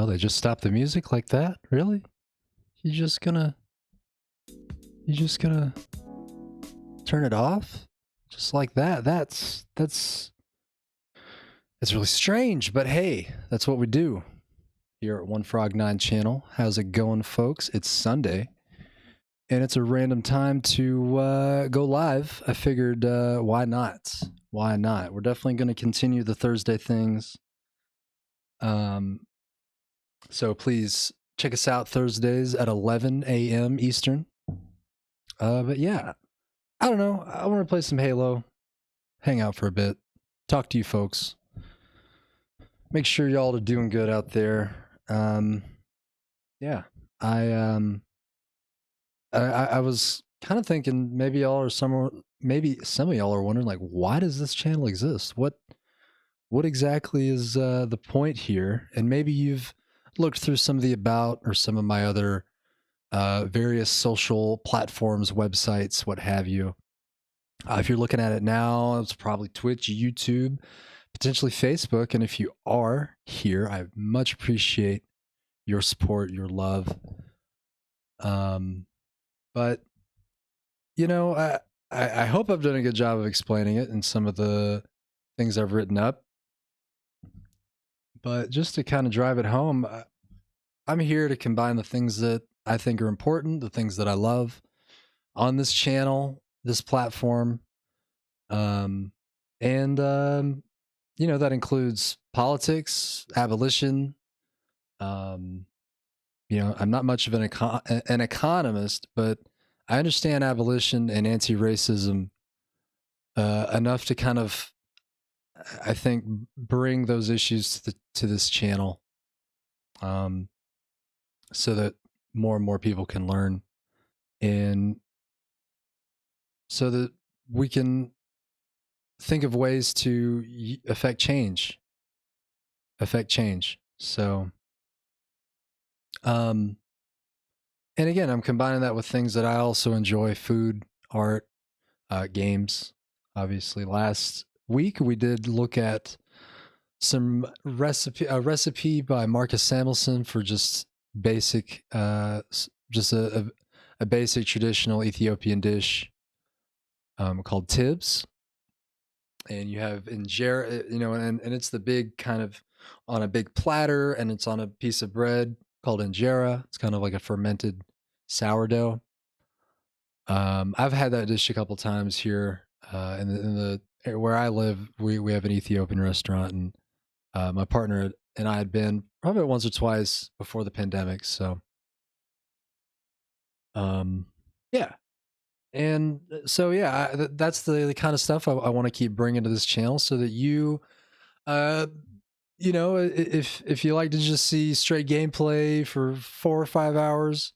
Oh, they just stopped the music like that? Really? You just gonna turn it off? Just like that? That's really strange, but hey, that's what we do here at One Frog 9 channel. How's it going, folks? It's Sunday, and it's a random time to go live. I figured, why not? Why not? We're definitely going to continue the Thursday things. So please check us out Thursdays at 11 a.m. Eastern. But yeah, I don't know. I want to play some Halo, hang out for a bit, talk to you folks. Make sure y'all are doing good out there. Yeah, I was kind of thinking maybe y'all are somewhere. Maybe some of y'all are wondering, like, why does this channel exist? What exactly is the point here? And maybe you've looked through some of the about or some of my other various social platforms, websites, what have you. If you're looking at it now, it's probably Twitch, YouTube, potentially Facebook. And if you are here, I much appreciate your support, your love. But you know, I hope I've done a good job of explaining it in some of the things I've written up. But just to kind of drive it home, I'm here to combine the things that I think are important, the things that I love on this channel, this platform. You know, that includes politics, abolition. You know, I'm not much of an economist, but I understand abolition and anti-racism enough to kind of, I think, bring those issues to this channel, so that more and more people can learn, and so that we can think of ways to affect change. So, and again, I'm combining that with things that I also enjoy: food, art, games. Obviously, last week we did look at some a recipe by Marcus Samuelson for just basic, just a basic traditional Ethiopian dish called tibs. And you have injera, you know, and it's the big kind of on a big platter, and it's on a piece of bread called injera. It's kind of like a fermented sourdough. I've had that dish a couple times here in the where I live. We have an Ethiopian restaurant, and my partner and I had been probably once or twice before the pandemic. So, yeah. And so, yeah, that's the kind of stuff I want to keep bringing to this channel, so that you, you know, if you like to just see straight gameplay for 4 or 5 hours,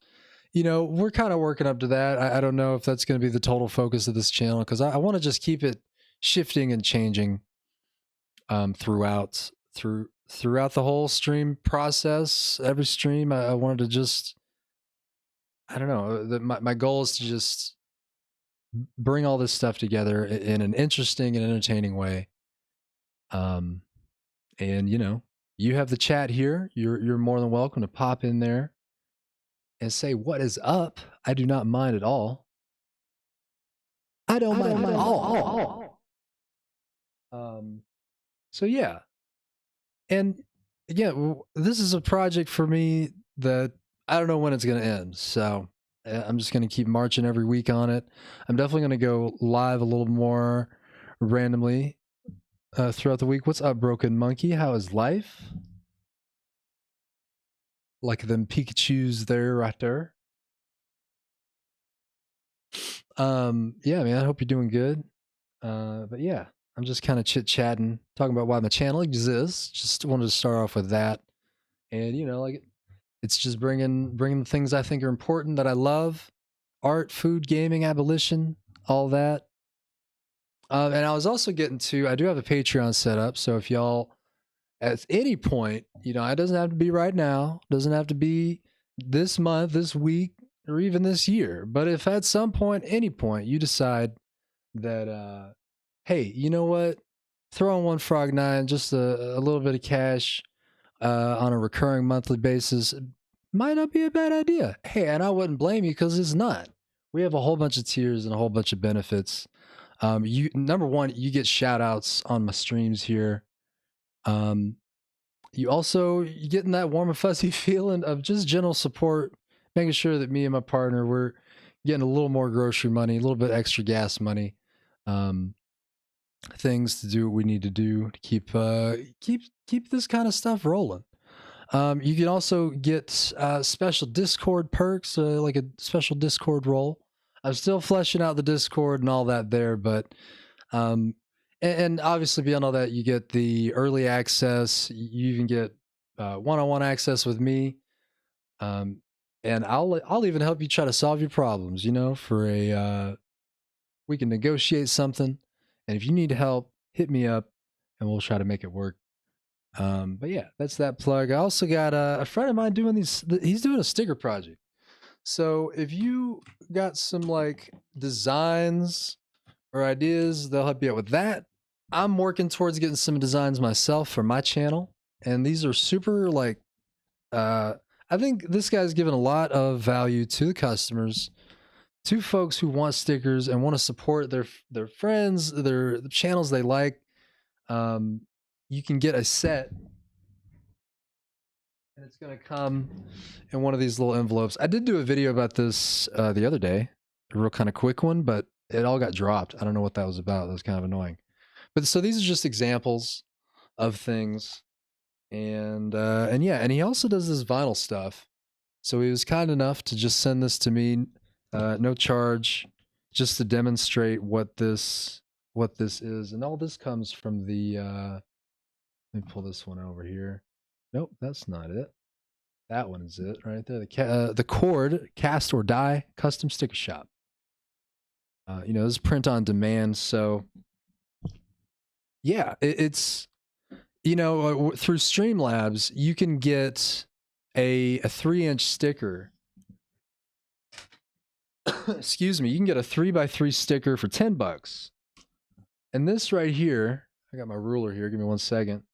you know, we're kind of working up to that. I don't know if that's going to be the total focus of this channel, because I want to just keep it shifting and changing throughout the whole stream process. Every stream, I wanted to just, I don't know, my goal is to just bring all this stuff together in an interesting and entertaining way. And you know, you have the chat here. You're more than welcome to pop in there and say what is up. I do not mind at all. I don't mind at all. So yeah. And again, this is a project for me that I don't know when it's going to end. So I'm just going to keep marching every week on it. I'm definitely going to go live a little more randomly throughout the week. What's up, Broken Monkey? How is life? Like them Pikachus there, right there. Yeah, man, I hope you're doing good. But yeah, I'm just kind of chit-chatting, talking about why my channel exists. Just wanted to start off with that. And, you know, like, it's just bringing the things I think are important, that I love: art, food, gaming, abolition, all that. And I was also getting to, I do have a Patreon set up, so if y'all at any point, you know, it doesn't have to be right now, doesn't have to be this month, this week, or even this year, but if at some point, any point, you decide that, hey, you know what, throw on One Frog 9, just a little bit of cash, on a recurring monthly basis, it might not be a bad idea. Hey, and I wouldn't blame you because it's not. We have a whole bunch of tiers and a whole bunch of benefits. You number one, you get shout outs on my streams here. Um, you getting that warm and fuzzy feeling of just general support, making sure that me and my partner we're getting a little more grocery money, a little bit extra gas money, um, things to do what we need to do to keep this kind of stuff rolling. You can also get special Discord perks, like a special Discord role. I'm still fleshing out the Discord and all that there, but um, and obviously beyond all that, you get the early access. You even get one-on-one access with me, um, and I'll even help you try to solve your problems. You know, for a we can negotiate something, and if you need help, hit me up, and we'll try to make it work. But yeah, that's that plug. I also got a friend of mine doing these. He's doing a sticker project. So if you got some like designs or ideas, they'll help you out with that. I'm working towards getting some designs myself for my channel, and these are super like. Uh, I think this guy's given a lot of value to the customers, to folks who want stickers and want to support their friends, the channels they like. You can get a set and it's going to come in one of these little envelopes. I did do a video about this the other day, a real kind of quick one, but it all got dropped. I don't know what that was about. That was kind of annoying. But so these are just examples of things, and yeah, and he also does this vinyl stuff. So he was kind enough to just send this to me, no charge, just to demonstrate what this is, and all this comes from the. Let me pull this one over here. Nope, that's not it. That one is it right there. The Cord Cast or Die Custom Sticker Shop. You know, this is print on demand, so yeah, it's you know through Streamlabs you can get a 3-inch sticker. Excuse me, you can get a 3x3 sticker for $10. And this right here, I got my ruler here. Give me 1 second.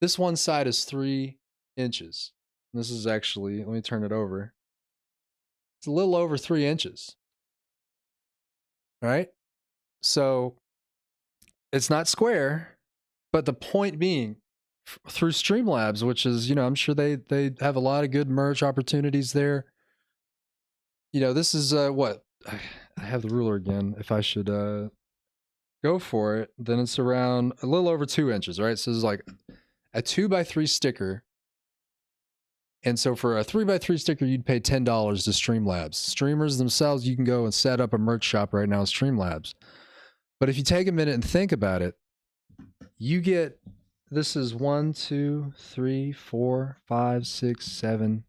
This one side is 3 inches. This is actually, let me turn it over. It's a little over 3 inches. All right. So it's not square, but the point being through Streamlabs, which is, you know, I'm sure they have a lot of good merch opportunities there. You know, this is what I have the ruler again. If I should go for it, then it's around a little over 2 inches, right? So this is like a 2x3 sticker. And so for a 3x3 sticker, you'd pay $10 to Streamlabs. Streamers themselves, you can go and set up a merch shop right now at Streamlabs. But if you take a minute and think about it, you get, this is 1, 2, 3, 4, 5, 6, 7,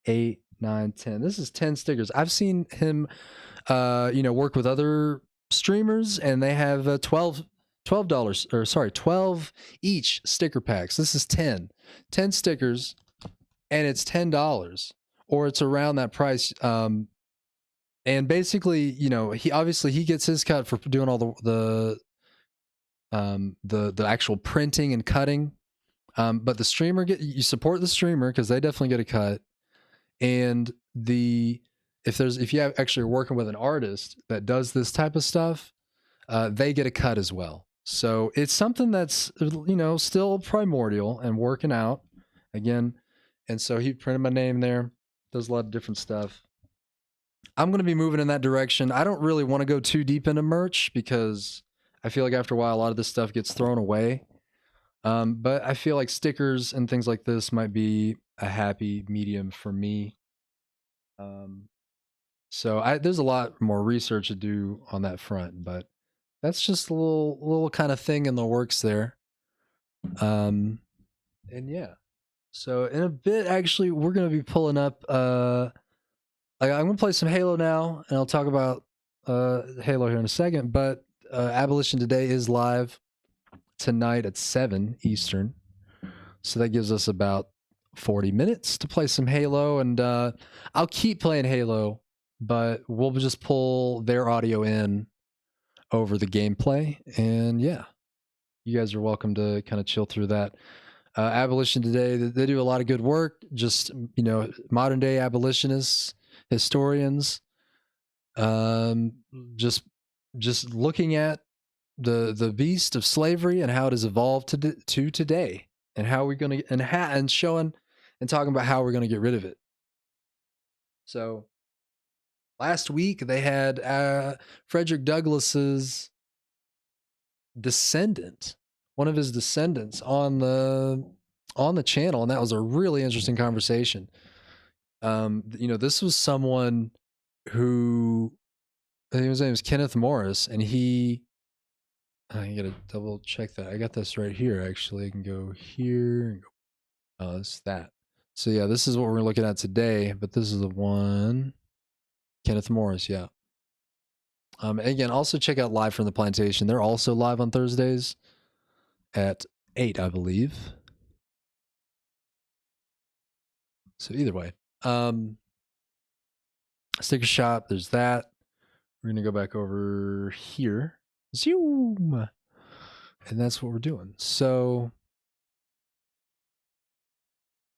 8, 9, 10. This is 10 stickers. I've seen him, you know, work with other streamers, and they have 12 each sticker packs. This is 10 stickers, and it's $10, or it's around that price. And basically, you know, he gets his cut for doing all the actual printing and cutting. But the streamer you support the streamer because they definitely get a cut. And if you actually are working with an artist that does this type of stuff, they get a cut as well. So it's something that's, you know, still primordial and working out again. And so he printed my name there, does a lot of different stuff. I'm going to be moving in that direction. I don't really want to go too deep into merch because I feel like after a while, a lot of this stuff gets thrown away. But I feel like stickers and things like this might be a happy medium for me. So there's a lot more research to do on that front, but that's just a little kind of thing in the works there. And yeah, so in a bit, actually, we're gonna be pulling up. I'm gonna play some Halo now, and I'll talk about Halo here in a second. But Abolition Today is live tonight at 7 Eastern, so that gives us about 40 minutes to play some Halo, and I'll keep playing Halo, but we'll just pull their audio in over the gameplay, and yeah, you guys are welcome to kind of chill through that. Abolition Today, they do a lot of good work. Just, modern day abolitionists, historians, um, just just looking at the beast of slavery and how it has evolved to today, and how we're gonna and showing and talking about how we're gonna get rid of it. So last week they had Frederick Douglass's descendant, one of his descendants, on the channel, and that was a really interesting conversation. This was someone who, I think his name was Kenneth Morris, and I gotta double check that. I got this right here. Actually, I can go here and go. Oh, it's that. So yeah, this is what we're looking at today. But this is the one, Kenneth Morris. Yeah. And again, also check out Live from the Plantation. They're also live on Thursdays at 8, I believe. So either way, sticker shop. There's that. We're gonna go back over here. Zoom. And that's what we're doing. So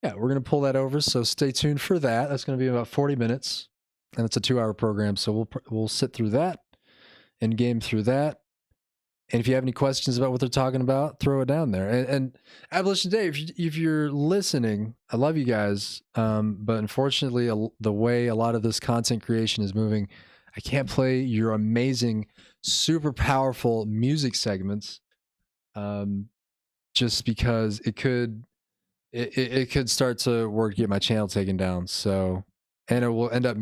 yeah, we're going to pull that over. So stay tuned for that. That's going to be about 40 minutes, and it's a 2-hour program. So we'll sit through that and game through that. And if you have any questions about what they're talking about, throw it down there. And Abolition Day, if you're listening, I love you guys. But unfortunately, the way a lot of this content creation is moving, I can't play your amazing, super powerful music segments, just because it could start to work to get my channel taken down. So, and it will end up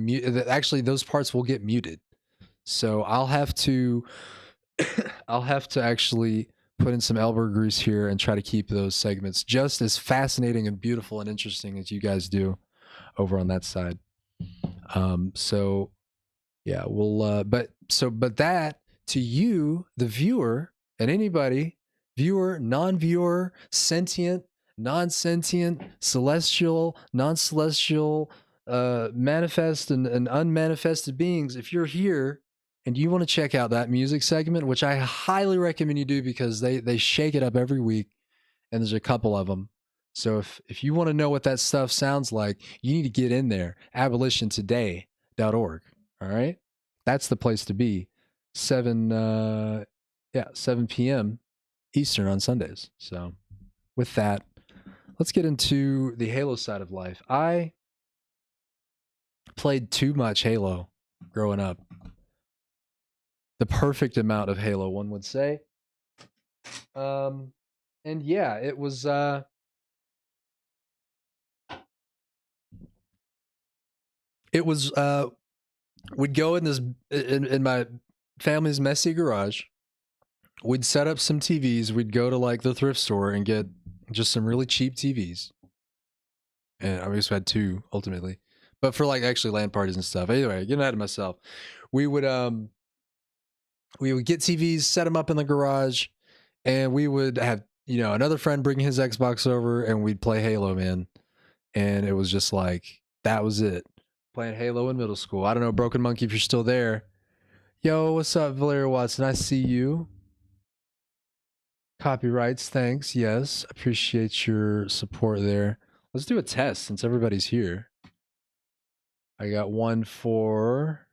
actually those parts will get muted. So I'll have to actually put in some elbow grease here and try to keep those segments just as fascinating and beautiful and interesting as you guys do over on that side. So yeah, we'll but that, to you, the viewer, and anybody, viewer, non-viewer, sentient, non-sentient, celestial, non-celestial, manifest and unmanifested beings, if you're here and you want to check out that music segment, which I highly recommend you do, because they shake it up every week, and there's a couple of them. So if you want to know what that stuff sounds like, you need to get in there. abolitiontoday.org. All right, that's the place to be. 7 p.m. Eastern on Sundays. So with that, let's get into the Halo side of life. I played too much Halo growing up. The perfect amount of Halo, one would say. And yeah, it was we'd go in this in my family's messy garage. We'd set up some TVs. We'd go to like the thrift store and get just some really cheap TVs. And I just had 2 ultimately, but for like actually LAN parties and stuff. Anyway, getting ahead of myself. We would get TVs, set them up in the garage, and we would have, another friend bring his Xbox over, and we'd play Halo, man. And it was just like, that was it. Playing Halo in middle school. I don't know, Broken Monkey, if you're still there. Yo, what's up, Valeria Watson? I see you. Copyrights, thanks. Yes, appreciate your support there. Let's do a test since everybody's here. I got one for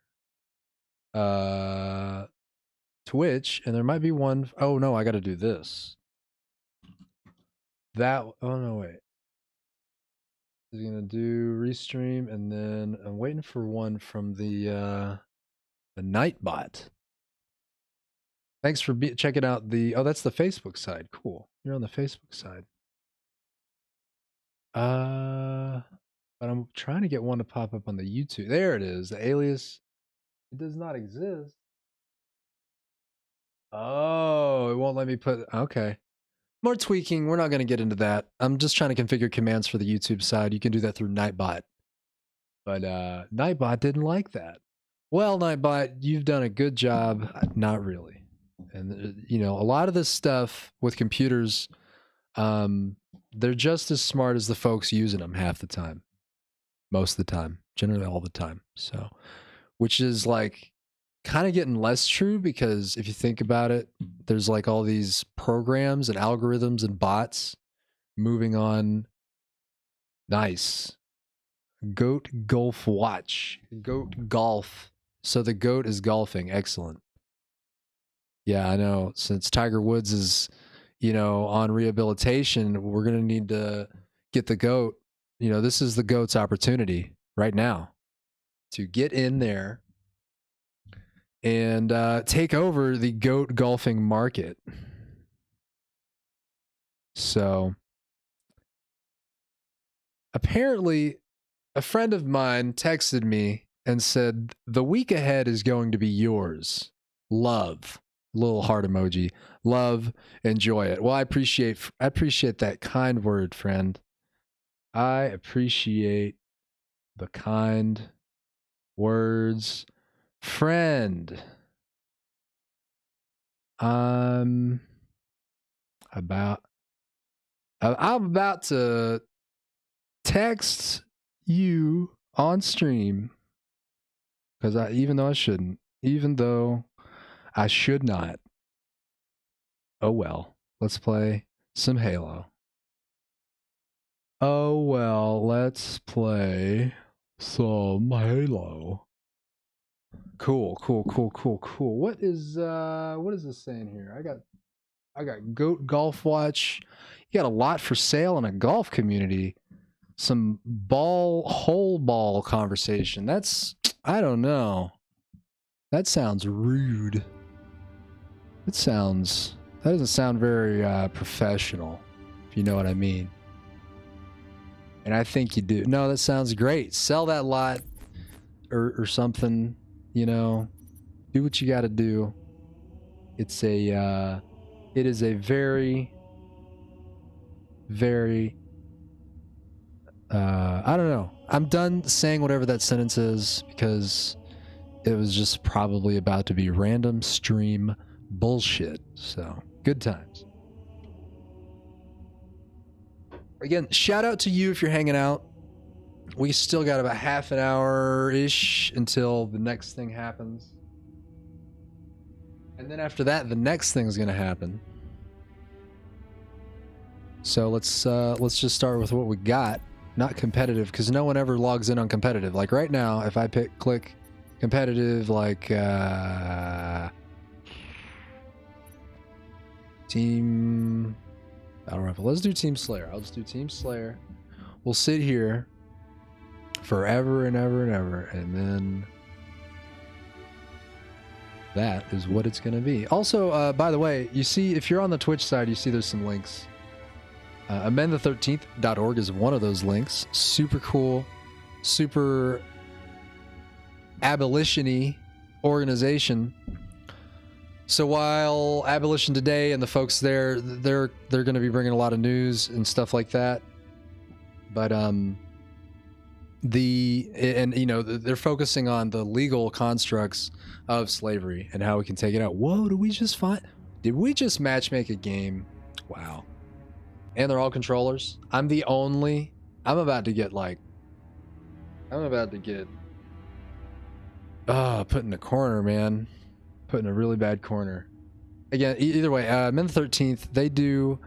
Twitch, and there might be one. Oh no, I got to do this. Oh no, wait. Is gonna do restream, and then I'm waiting for one from the Nightbot. Thanks for checking out the. Oh, that's the Facebook side. Cool. You're on the Facebook side. But I'm trying to get one to pop up on the YouTube. There it is. The alias. It does not exist. Oh, it won't let me put. Okay. More tweaking. We're not going to get into that. I'm just trying to configure commands for the YouTube side. You can do that through Nightbot. But Nightbot didn't like that. Well, Nightbot, you've done a good job. Not really. And, a lot of this stuff with computers, they're just as smart as the folks using them half the time. Most of the time. Generally all the time. So, which is like kind of getting less true, because if you think about it, there's like all these programs and algorithms and bots Moving on. Nice. Goat Golf Watch. Goat Golf. So the goat is golfing. Excellent. Yeah, I know. Since Tiger Woods is, on rehabilitation, we're going to need to get the goat. This is the goat's opportunity right now to get in there and take over the goat golfing market. So apparently, a friend of mine texted me and said, the week ahead is going to be yours. Love. Little heart emoji. Love. Enjoy it. Well, I appreciate that kind word, friend. I appreciate the kind words. Friend. I'm about to text you on stream because even though I should not. Oh well, let's play some Halo. Oh well, let's play some Halo. Cool. What is this saying here? I got Goat Golf Watch. You got a lot for sale in a golf community. Some whole ball conversation. I don't know. That sounds rude. That doesn't sound very professional, if you know what I mean. And I think you do. No, that sounds great. Sell that lot or something, do what you got to do. It is a very, very, I don't know. I'm done saying whatever that sentence is because it was just probably about to be random stream bullshit. So, good times. Again, shout out to you if you're hanging out. We still got about half an hour-ish until the next thing happens. And then after that, the next thing's going to happen. So let's just start with what we got. Not competitive, because no one ever logs in on competitive. Like right now, if I click competitive, like Team Battle Rifle. Let's do Team Slayer. I'll just do Team Slayer. We'll sit here forever and ever and ever, and then that is what it's going to be. Also, by the way, you see, if you're on the Twitch side, you see there's some links. amendthe13th.org is one of those links. Super cool, super abolition-y organization. So while Abolition Today and the folks there, they're going to be bringing a lot of news and stuff like that. But they're focusing on the legal constructs of slavery and how we can take it out. Whoa, did we just matchmake a game? Wow. And they're all controllers. I'm about to get put in a corner, man. Put in a really bad corner. Again, either way, Men the 13th, they do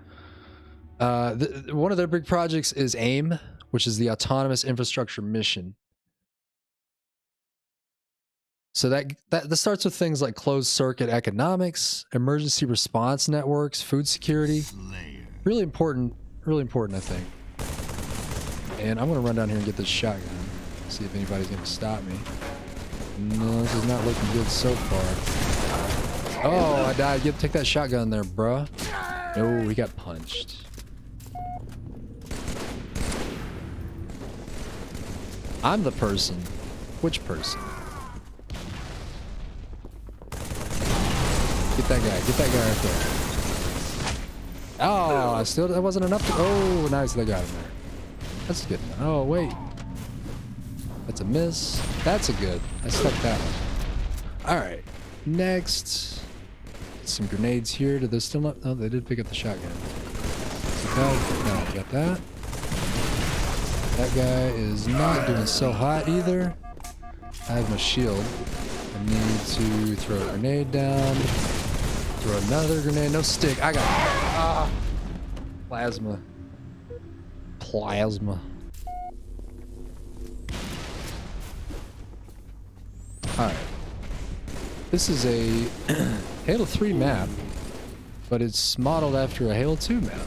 one of their big projects is AIM, which is the Autonomous Infrastructure Mission. So that starts with things like closed circuit economics, emergency response networks, food security. Really important, I think. And I'm going to run down here and get this shotgun. See if anybody's going to stop me. No, this is not looking good so far. Oh, I died. Take that shotgun there, bruh. No, he got punched. I'm the person. Which person? Get that guy right there. Oh, that wasn't enough to... Oh, nice, they got him there. That's good enough. Oh, wait. That's a miss. That's a good. I stuck that one. Alright. Next. Some grenades here. Did they still not... Oh, they did pick up the shotgun. No, got that. That guy is not doing so hot either. I have no shield. I need to throw a grenade down. Throw another grenade. No stick. I got plasma. plasma. Alright. This is a Halo 3 map, but it's modeled after a Halo 2 map.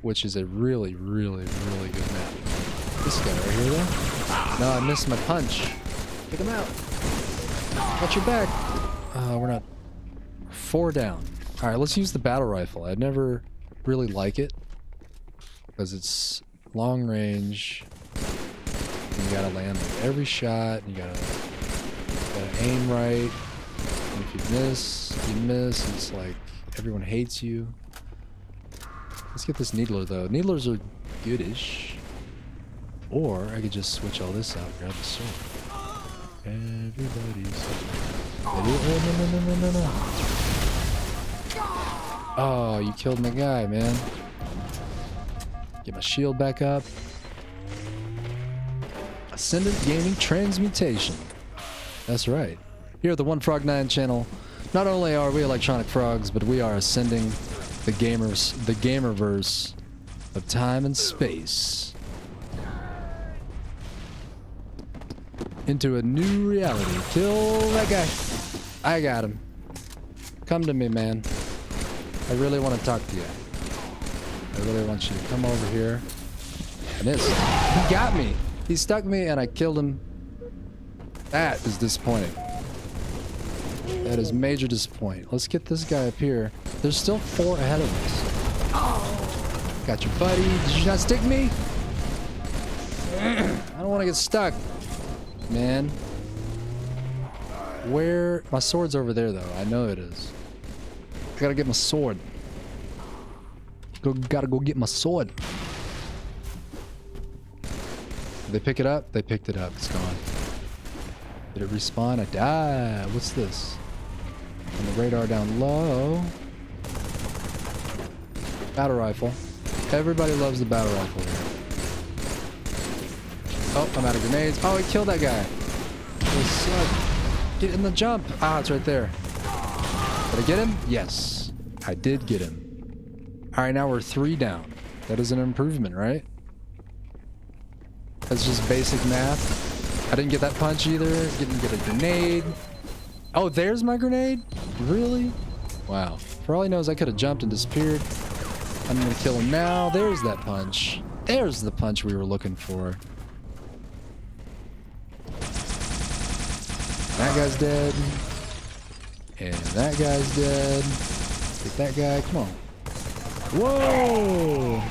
Which is a really, really, really good map. This guy right here, though. No, I missed my punch. Take him out. Watch your back. We're not... 4 down. Alright, let's use the battle rifle. I never really like it. Because it's long range. You gotta land like every shot. You gotta aim right. And if you miss. It's like everyone hates you. Let's get this needler though. Needlers are goodish. Or I could just switch all this out and grab the sword. Everybody's... No. Oh, you killed my guy, man. Get my shield back up. Ascendant Gaming Transmutation. That's right. Here at the One Frog 9 channel, not only are we electronic frogs, but we are ascending the gamerverse of time and space into a new reality. Kill that guy. I got him. Come to me, man. I really want to talk to you. I really want you to come over here. I missed. He got me. He stuck me and I killed him. That is disappointing. That is major disappointing. Let's get this guy up here. There's still 4 ahead of us. Got your buddy. Did you not stick me? I don't want to get stuck, man. Where? My sword's over there, though. I know it is. I gotta get my sword. Gotta go get my sword. Did they pick it up? They picked it up. It's gone. Did it respawn? I died. What's this? On the radar down low. Battle rifle. Everybody loves the battle rifle here. Oh, I'm out of grenades. Oh, he killed that guy. Get in the jump. Ah, it's right there. Did I get him? Yes. I did get him. Alright, now we're 3 down. That is an improvement, right? That's just basic math. I didn't get that punch either. Didn't get a grenade. Oh, there's my grenade? Really? Wow. For all he knows, I could have jumped and disappeared. I'm gonna kill him now. There's that punch. There's the punch we were looking for. That guy's dead. And that guy's dead. Get that guy. Come on. Whoa!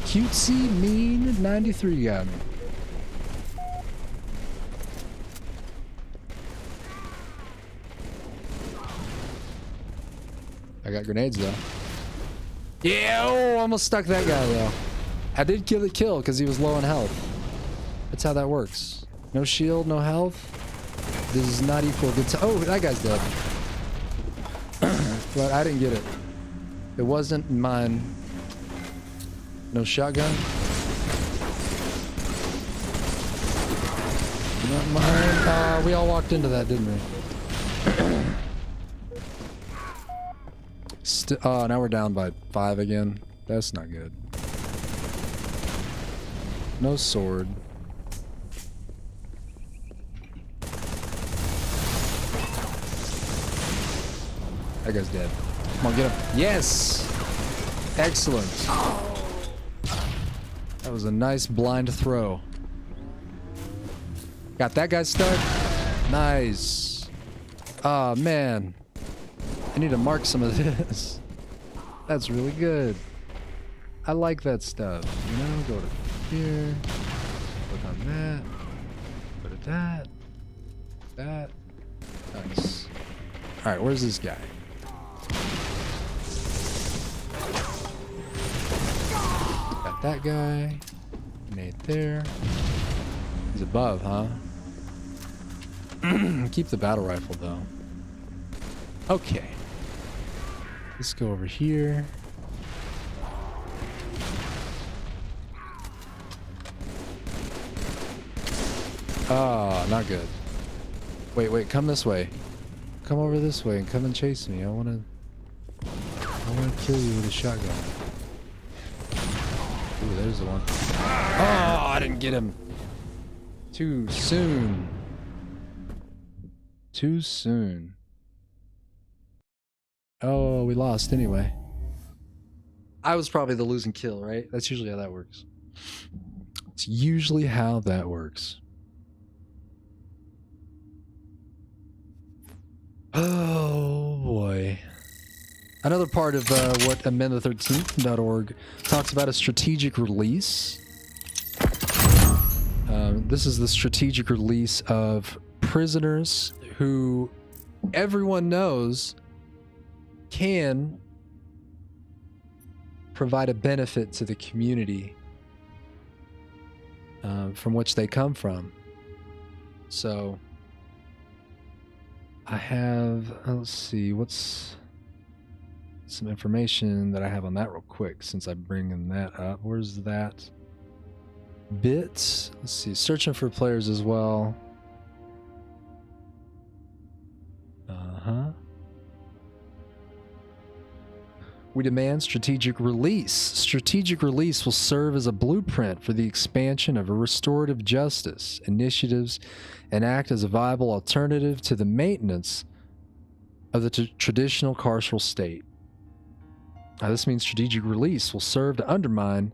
Cutesy Mean 93 got me. I got grenades though. Yeah! Oh, almost stuck that guy though. I did kill the kill because he was low on health. That's how that works. No shield, no health. This is not equal good time. Oh, that guy's dead. But I didn't get it. It wasn't mine. No shotgun. Not mine. We all walked into that, didn't we? Oh, now we're down by 5 again. That's not good. No sword. That guy's dead. Come on, get him. Yes! Excellent. That was a nice blind throw. Got that guy stuck. Nice. Oh, man. I need to mark some of this. That's really good. I like that stuff. You know, go to here. Click on that. Go to that. That. Nice. Alright, where's this guy? Got that guy. Nade there. He's above, huh? Keep the battle rifle, though. Okay. Let's go over here. Ah, not good. Wait, come this way. Come over this way and come and chase me. I wanna kill you with a shotgun. Ooh, there's the one. Oh, I didn't get him. Too soon. Too soon. Oh, we lost anyway. I was probably the losing kill, right? That's usually how that works. It's usually how that works. Oh, boy. Another part of what amendthe13th.org talks about is strategic release. This is the strategic release of prisoners who everyone knows can provide a benefit to the community from which they come from. So I have, let's see, what's some information that I have on that real quick since I'm bringing that up. Where's that bit? Let's see, searching for players as well. We demand strategic release. Strategic release will serve as a blueprint for the expansion of restorative justice initiatives and act as a viable alternative to the maintenance of the traditional carceral state. Now, this means strategic release will serve to undermine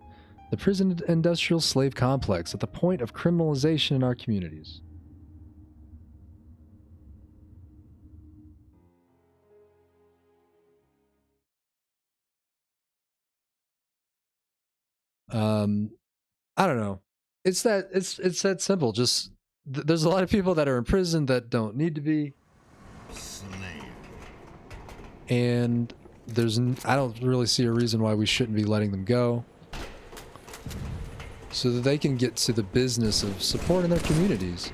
the prison industrial slave complex at the point of criminalization in our communities. I don't know. It's that simple. Just there's a lot of people that are in prison that don't need to be. And I don't really see a reason why we shouldn't be letting them go, so that they can get to the business of supporting their communities,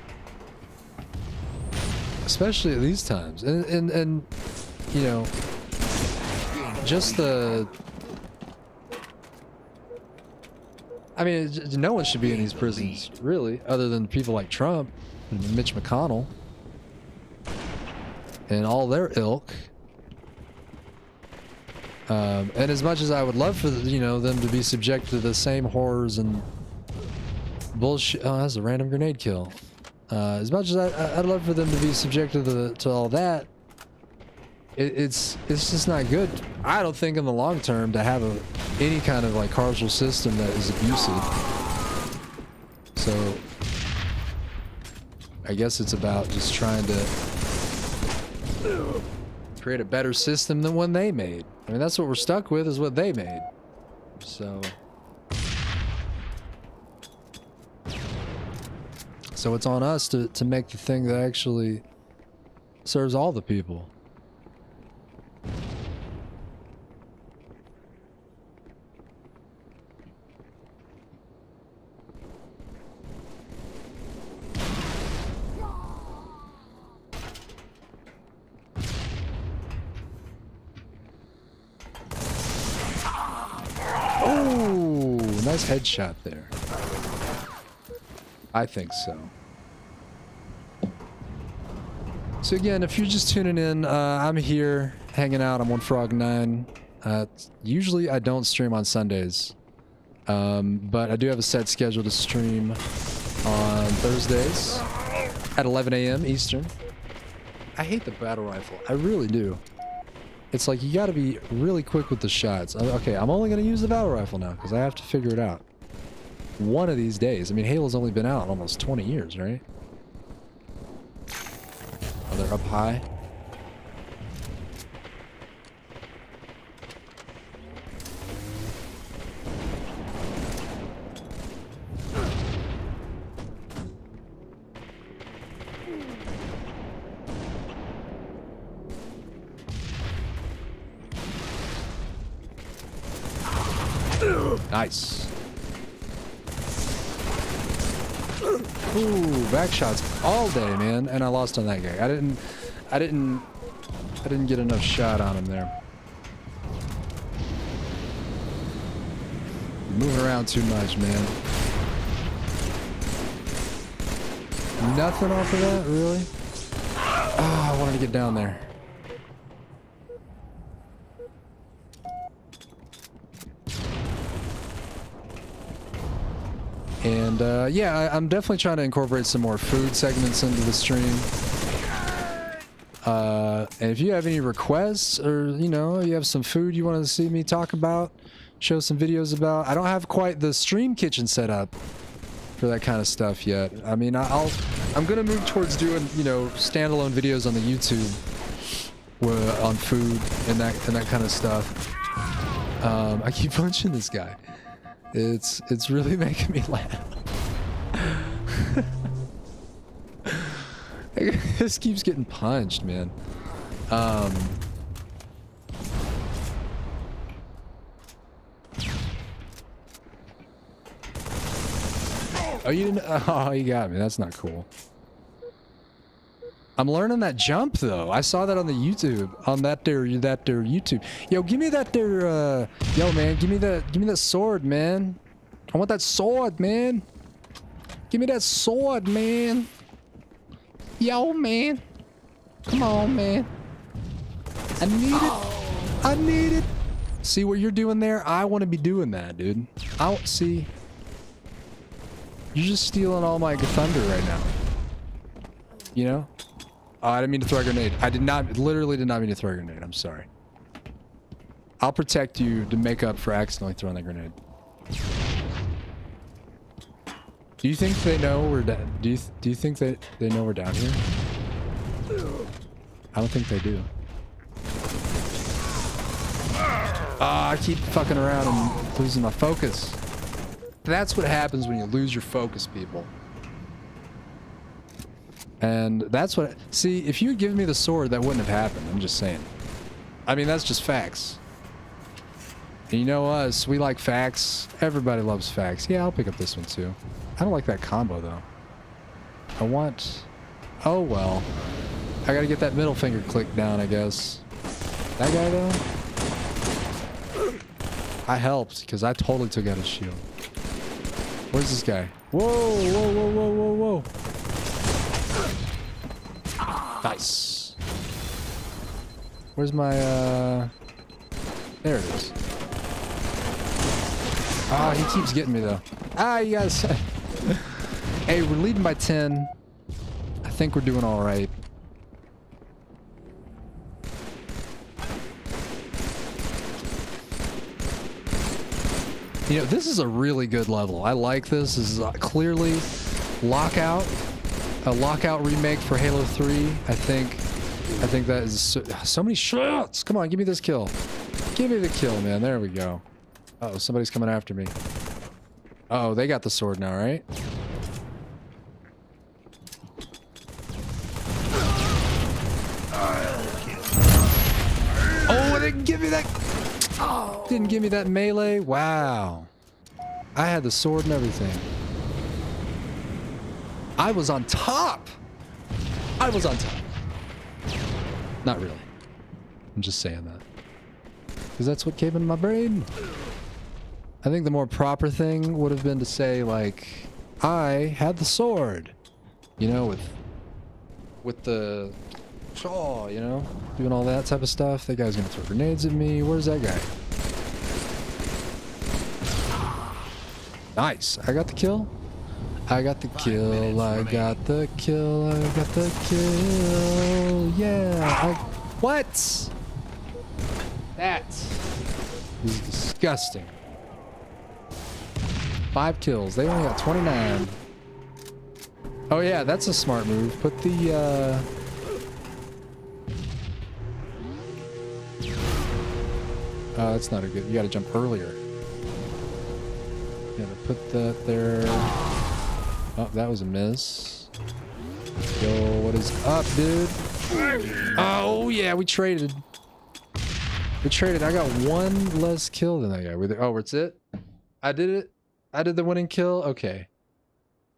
especially at these times. And you know, just the, I mean, no one should be in these prisons, really, other than people like Trump and Mitch McConnell and all their ilk. And as much as I would love for them to be subject to the same horrors and bullshit. Oh, that's a random grenade kill. As much as I'd love for them to be subjected to all that, it's just not good. I don't think in the long term to have any kind of like carceral system that is abusive. So I guess it's about just trying to create a better system than one they made. I mean, that's what we're stuck with, is what they made. So it's on us to make the thing that actually serves all the people. Oh, nice headshot there. I think so. So again, if you're just tuning in, I'm here hanging out. I'm on Frog9. Usually I don't stream on Sundays, but I do have a set schedule to stream on Thursdays at 11 a.m. Eastern. I hate the battle rifle. I really do. It's like you got to be really quick with the shots. Okay, I'm only going to use the battle rifle now because I have to figure it out. One of these days. I mean, Halo's only been out almost 20 years, right? Oh, they're up high. Nice. Ooh, back shots all day, man, and I lost on that guy. I didn't get enough shot on him there. Moving around too much, man. Nothing off of that, really? Oh, I wanted to get down there. And yeah, I'm definitely trying to incorporate some more food segments into the stream. And if you have any requests, or you know, you have some food you want to see me talk about, show some videos about. I don't have quite the stream kitchen set up for that kind of stuff yet. I mean, I'm gonna move towards doing, you know, standalone videos on the YouTube on food and that kind of stuff. I keep punching this guy. It's really making me laugh. This keeps getting punched, man. Oh, you didn't? Oh, you got me. That's not cool. I'm learning that jump though. I saw that on the YouTube, on that there YouTube. Yo, give me that there. Yo, man, give me that sword, man. I want that sword, man. Give me that sword, man. Yo, man. Come on, man. I need it. I need it. See what you're doing there? I want to be doing that, dude. See. You're just stealing all my thunder right now. You know? Oh, I didn't mean to throw a grenade. Literally did not mean to throw a grenade. I'm sorry. I'll protect you to make up for accidentally throwing that grenade. Do you think they know we're do you think they know we're down here? I don't think they do. Ah, I keep fucking around and losing my focus. That's what happens when you lose your focus, people. And that's what... See, if you had given me the sword, that wouldn't have happened. I'm just saying. I mean, that's just facts. And you know us, we like facts. Everybody loves facts. Yeah, I'll pick up this one too. I don't like that combo, though. I want... Oh, well. I gotta get that middle finger clicked down, I guess. That guy, though? I helped, because I totally took out his shield. Where's this guy? Whoa, whoa, whoa, whoa, whoa, whoa. Nice. Where's my, There it is. Ah, he keeps getting me, though. Ah, you guys. Hey, we're leading by 10. I think we're doing all right. You know, this is a really good level. I like this. This is clearly Lockout. A Lockout remake for Halo 3. I think that is so many shots. Come on, give me this kill. Give me the kill, man. There we go. Uh-oh, somebody's coming after me. Uh-oh, they got the sword now, right? Oh, they didn't give me that. Oh, didn't give me that melee. Wow. I had the sword and everything. I was on top. I was on top. Not really. I'm just saying that. Because that's what came in my brain. I think the more proper thing would have been to say, like, I had the sword. You know, with the saw, you know? Doing all that type of stuff. That guy's gonna throw grenades at me. Where's that guy? Nice. I got the kill. I got the kill. I got the kill. I got the kill. Yeah. What? That is disgusting. 5 kills. They only got 29. Oh yeah, that's a smart move. Put the oh, that's not a good. You gotta jump earlier. You gotta put that there. Oh, that was a miss. Yo, what is up, dude? Oh yeah, we traded. We traded. I got one less kill than that guy. Oh, it's it? I did it? I did the winning kill? Okay.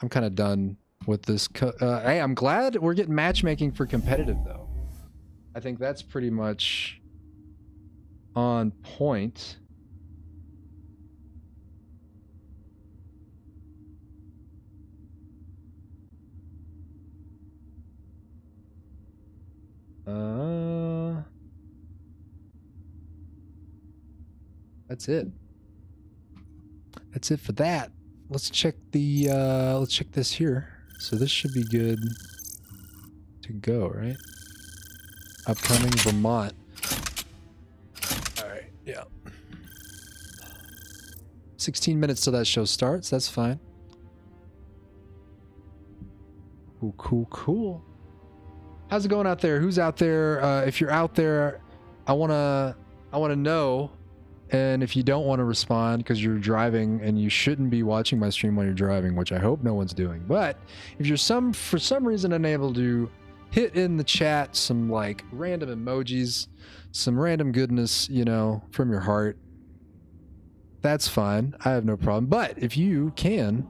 I'm kind of done with this. Hey, I'm glad we're getting matchmaking for competitive, though. I think that's pretty much on point. That's it. That's it for that. let's check this here. So this should be good to go, right? Upcoming Vermont. All right, yeah. 16 minutes till that show starts. That's fine. Cool, cool, cool. How's it going out there? Who's out there? If you're out there, I wanna know. And if you don't want to respond because you're driving and you shouldn't be watching my stream while you're driving, which I hope no one's doing. But if you're for some reason unable to hit in the chat some like random emojis, some random goodness, you know, from your heart, that's fine. I have no problem. But if you can,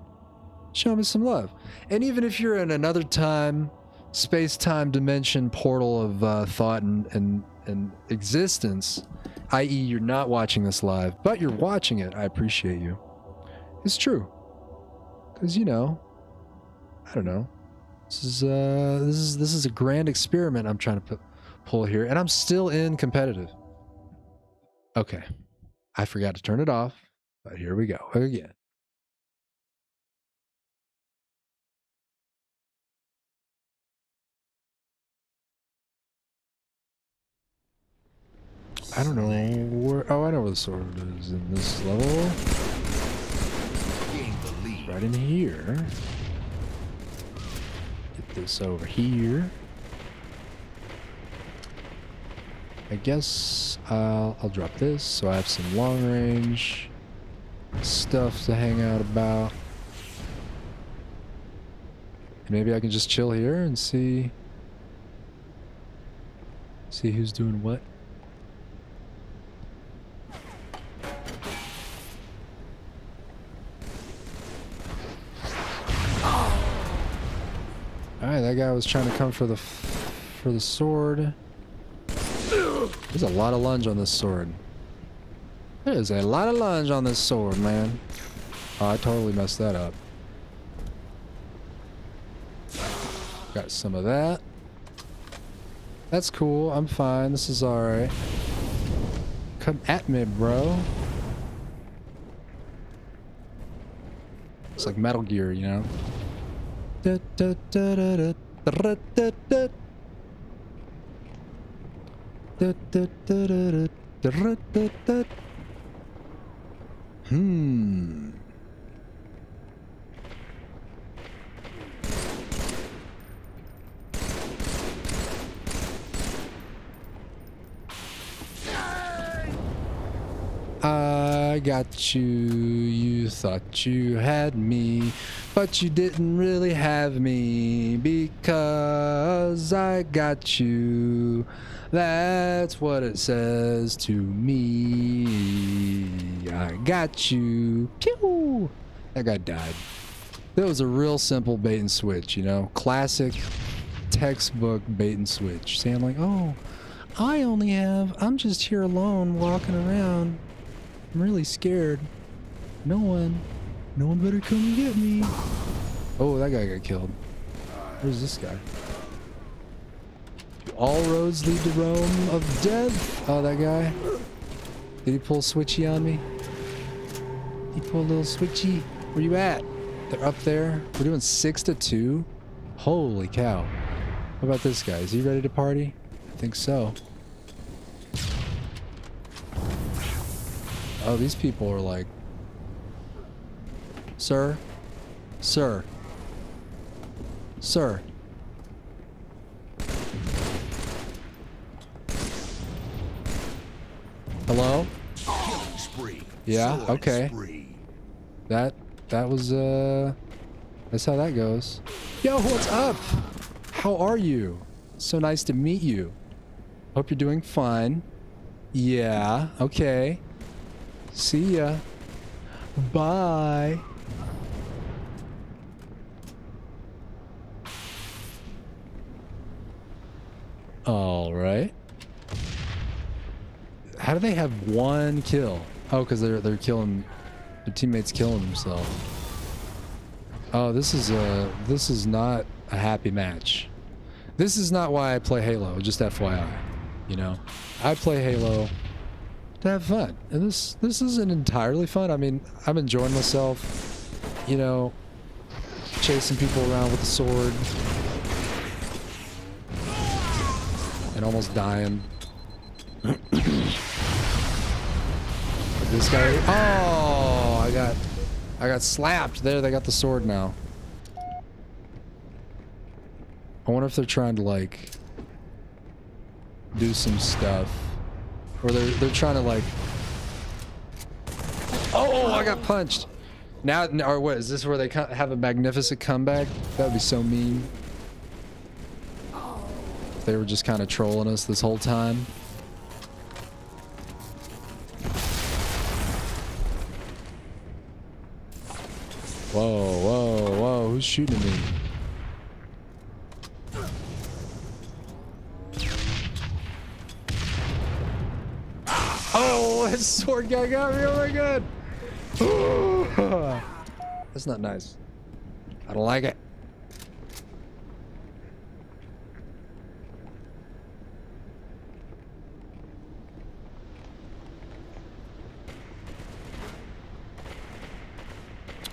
show me some love. And even if you're in another time, space-time dimension portal of thought and existence, i.e. you're not watching this live, but you're watching it, I appreciate you. It's true. Because, you know, I don't know. This is a grand experiment I'm trying to pull here, and I'm still in competitive. Okay. I forgot to turn it off, but here we go again. I don't know where... Oh, I know where the sword is in this level. Right in here. Get this over here. I guess I'll drop this so I have some long range stuff to hang out about. And maybe I can just chill here and see who's doing what. Alright, that guy was trying to come for the sword. There's a lot of lunge on this sword. There's a lot of lunge on this sword, man. Oh, I totally messed that up. Got some of that. That's cool. I'm fine. This is alright. Come at me, bro. It's like Metal Gear, you know? I got you, you thought you had me, but you didn't really have me, because I got you. That's what it says to me. I got you. Pew! That guy died. That was a real simple bait and switch, you know? Classic textbook bait and switch. Saying like, oh, I'm just here alone walking around. I'm really scared. No one better come and get me. Oh, that guy got killed. Where's this guy? All roads lead to Rome of death. Oh, that guy. Did he pull switchy on me? He pulled a little switchy. Where you at? They're up there. We're doing 6-2. Holy cow. How about this guy? Is he ready to party? I think so. Oh, these people are like, sir, sir, sir. Hello? Yeah, okay. That was, that's how that goes. Yo, what's up? How are you? So nice to meet you. Hope you're doing fine. Yeah, okay. See ya. Bye. All right. How do they have one kill? Oh, because they're killing their teammates, killing themselves. Oh, this is not a happy match. This is not why I play Halo. Just FYI, you know, I play Halo to have fun, and this isn't entirely fun. I mean, I'm enjoying myself. you know, chasing people around with the sword. And almost dying. This guy. Oh, I got slapped. There, they got the sword now. I wonder if they're trying to like do some stuff, or they're trying to like. Oh, I got punched. Now, or what is this? Where they have a magnificent comeback? That would be so mean. If they were just kind of trolling us this whole time. Whoa, whoa, whoa, who's shooting me? Oh, that sword guy got me, oh my god! That's not nice. I don't like it.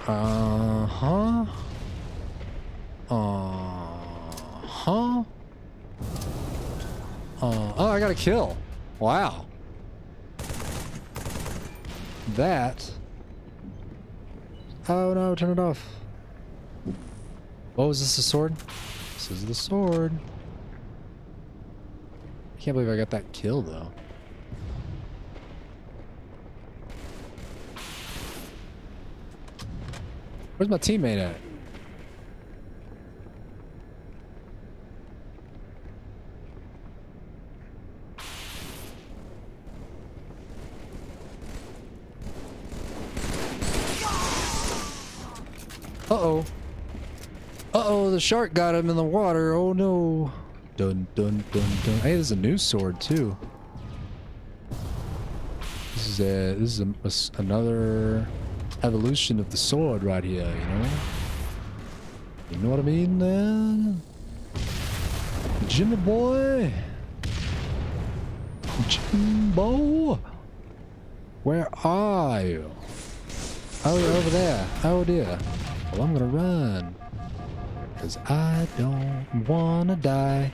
Uh-huh. Uh-huh. Oh, I got a kill. Wow. That. Oh no, turn it off. Oh, is this the sword? This is the sword. I can't believe I got that kill though. Where's my teammate at? Uh-oh. Uh-oh, the shark got him in the water. Oh no. Dun dun dun dun. Hey, there's a new sword too. This is another evolution of the sword right here, you know? You know what I mean, man? Jimmy boy! Jimbo! Where are you? Oh, you're over there. Oh dear. Well, I'm gonna run. Cause I don't wanna die.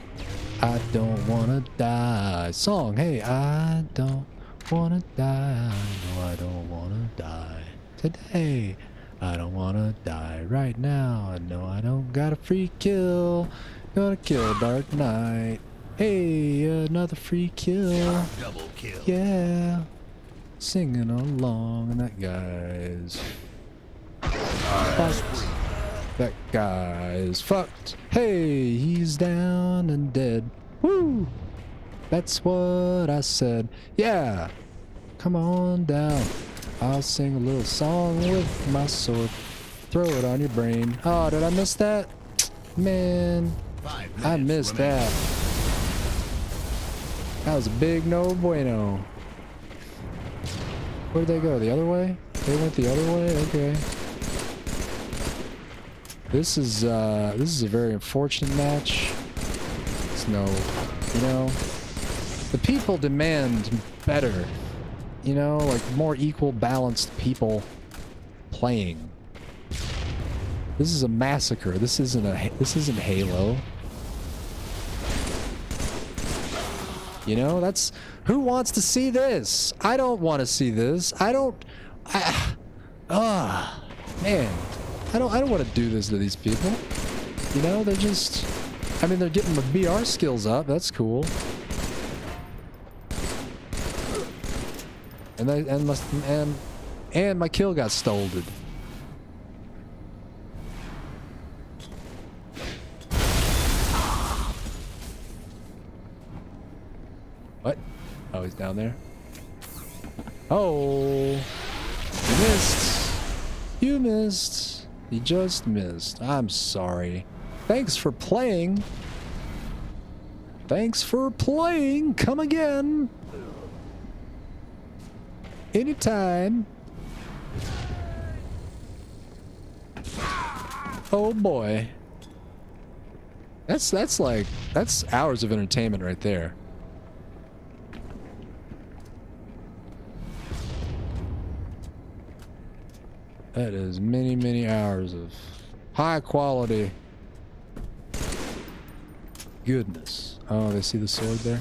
I don't wanna die. Song, hey, I don't wanna die. No, I don't wanna die. Today, I don't wanna die right now. I know I don't got a free kill. Gonna kill Dark Knight. Hey, another free kill. Double kill. Yeah. Singing along, and that guy's fucked. That guy is fucked. Hey, he's down and dead. Woo! That's what I said. Yeah. Come on down. I'll sing a little song with my sword. Throw it on your brain. Oh, did I miss that? Man, I missed that. That was a big no bueno. Where'd they go? The other way? They went the other way? Okay. This is a very unfortunate match. It's no, you know, the people demand better. You know, like more equal, balanced people playing. This is a massacre. This isn't Halo. You know, that's who wants to see this? I don't want to see this. Man, I don't want to do this to these people. You know, they're just, I mean, they're getting the BR skills up. That's cool. And my kill got stoled. What? Oh, he's down there. Oh, you missed. You missed. You just missed. I'm sorry. Thanks for playing. Thanks for playing. Come again. Anytime. Oh boy. That's hours of entertainment right there. That is many, many hours of high quality goodness. Oh, they see the sword there?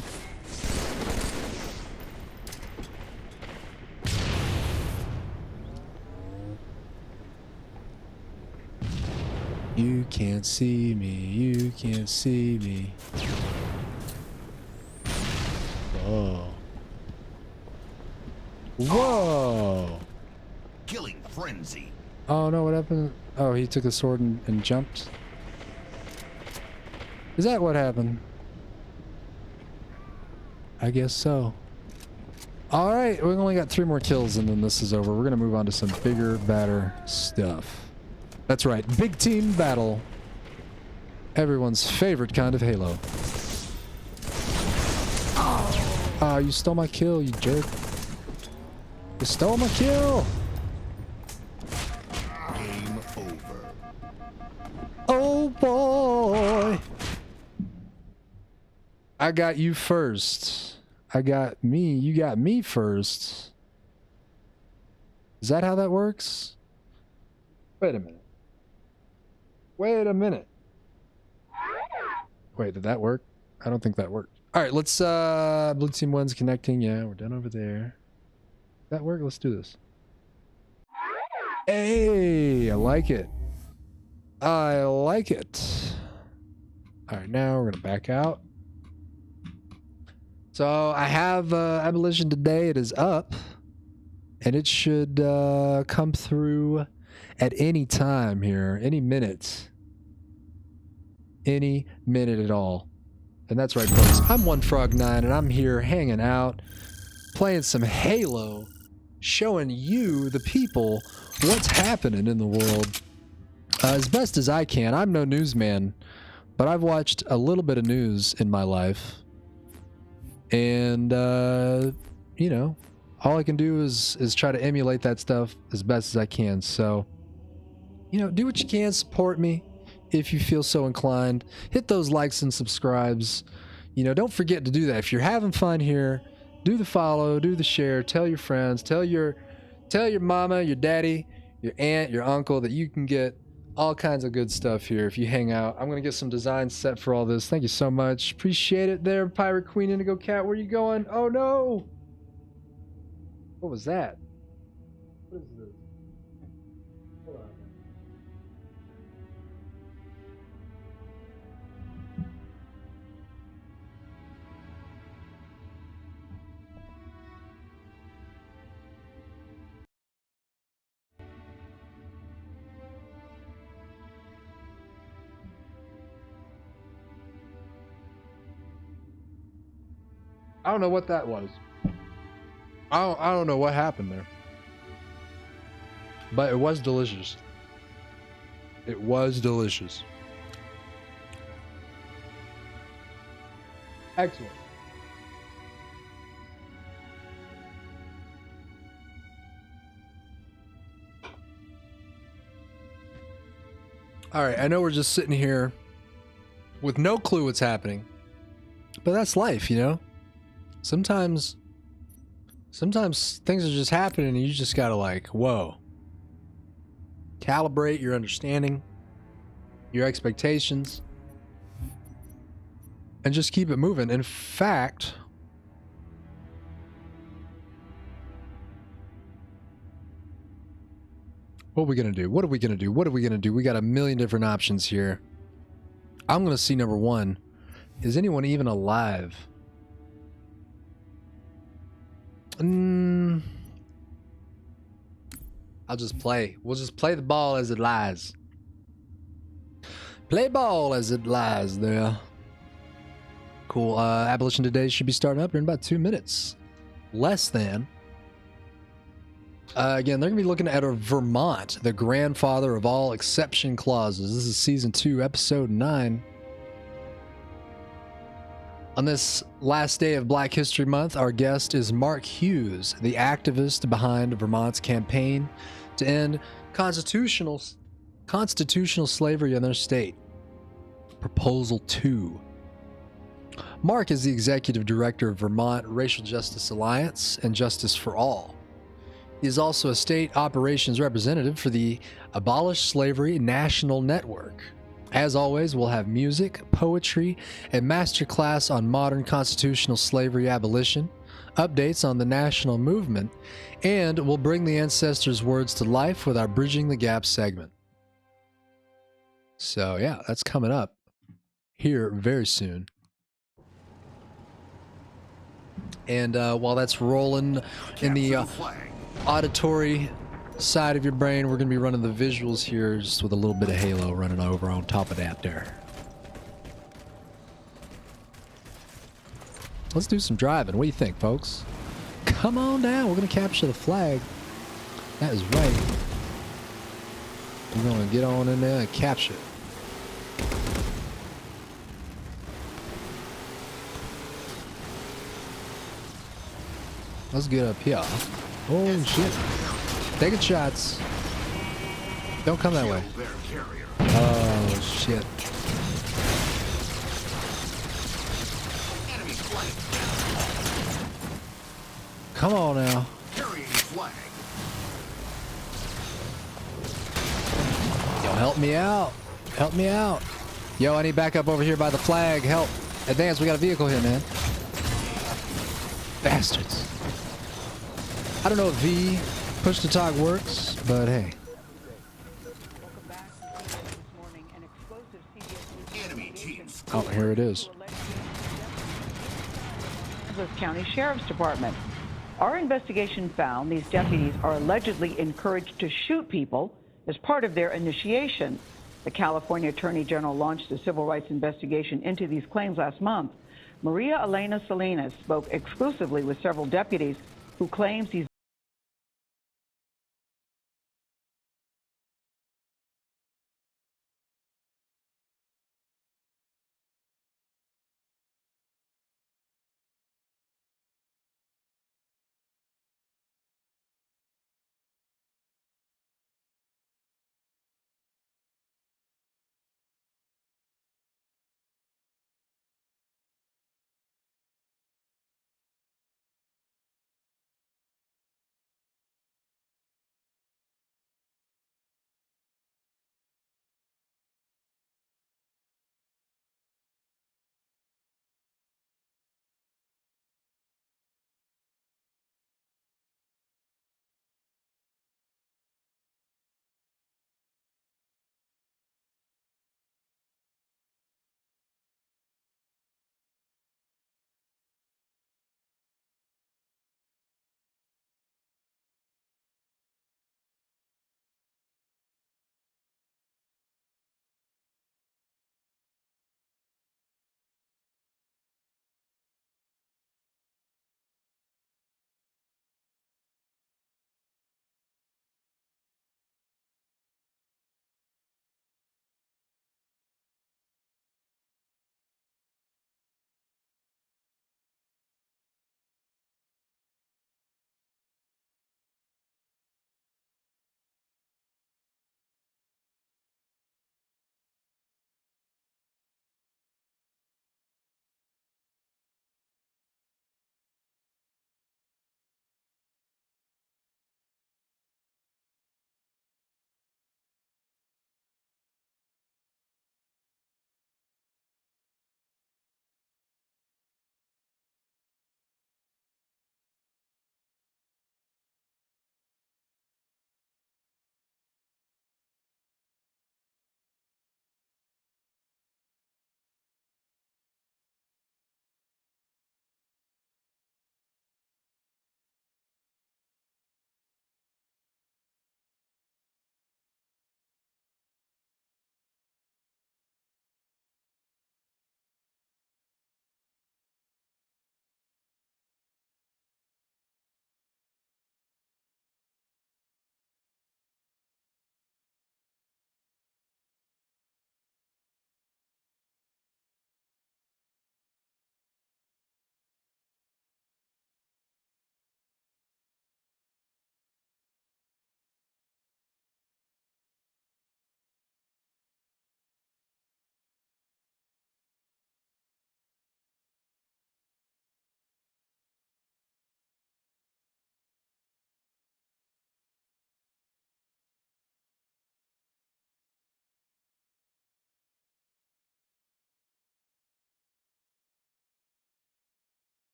You can't see me, you can't see me. Oh. Whoa! Killing frenzy. Oh no, what happened? Oh, he took the sword and jumped. Is that what happened? I guess so. Alright, we only got 3 more kills and then this is over. We're gonna move on to some bigger, badder stuff. That's right, big team battle. Everyone's favorite kind of Halo. Ah, you stole my kill, you jerk. You stole my kill! Game over. Oh boy! I got you first. I got me. You got me first. Is that how that works? Wait a minute. Wait a minute. Wait, did that work? I don't think that worked. All right, let's, blue team 1's connecting. Yeah, we're done over there. That work? Let's do this. Hey, I like it. I like it. All right, now we're gonna back out. So I have Abolition Today. It is up, and it should come through at any time here, any minute at all. And that's right, folks. I'm OneFrog9, and I'm here hanging out, playing some Halo, showing you, the people, what's happening in the world as best as I can. I'm no newsman, but I've watched a little bit of news in my life. And, you know, all I can do is try to emulate that stuff as best as I can. So, you know, do what you can, support me if you feel so inclined. Hit those likes and subscribes. You know, don't forget to do that. If you're having fun here, do the follow, do the share, tell your friends, tell your mama, your daddy, your aunt, your uncle that you can get all kinds of good stuff here if you hang out. I'm gonna get some designs set for all this. Thank you so much. Appreciate it there, Pirate Queen Indigo Cat. Where you going? Oh no! What was that? What is this? Hold on. I don't know what that was. I don't know what happened there. But it was delicious. It was delicious. Excellent. All right, I know we're just sitting here with no clue what's happening. But that's life, you know? Sometimes things are just happening and you just gotta like, whoa. Calibrate your understanding, your expectations, and just keep it moving. In fact, what are we gonna do? What are we gonna do? What are we gonna do? We got a million different options here. I'm gonna see number 1. Is anyone even alive? I'll just play. We'll just play the ball as it lies. Play ball as it lies there. Cool. Abolition Today should be starting up in about 2 minutes. Less than. Again, they're going to be looking at Vermont, the grandfather of all exception clauses. This is Season 2, Episode 9. On this last day of Black History Month, our guest is Mark Hughes, the activist behind Vermont's campaign to end constitutional slavery in their state. Proposal 2. Mark is the executive director of Vermont Racial Justice Alliance and Justice for All. He is also a state operations representative for the Abolish Slavery National Network. As always, we'll have music, poetry, a masterclass on modern constitutional slavery abolition, updates on the national movement, and we'll bring the ancestors' words to life with our Bridging the Gap segment. So yeah, that's coming up here very soon. And while that's rolling in the auditory side of your brain, we're going to be running the visuals here just with a little bit of Halo running over on top of that there. Let's do some driving. What do you think, folks? Come on down. We're going to capture the flag. That is right. We're going to get on in there and capture it. Let's get up here. Oh, shit. Taking shots. Don't come that way. Oh, shit. Come on now. Yo, help me out. Help me out. Yo, I need backup over here by the flag. Help. Advance, we got a vehicle here, man. Bastards. I don't know if V push to talk works, but hey. Oh, here it is. County Sheriff's Department. Our investigation found these deputies are allegedly encouraged to shoot people as part of their initiation. The California Attorney General launched a civil rights investigation into these claims last month. Maria Elena Salinas spoke exclusively with several deputies who claims these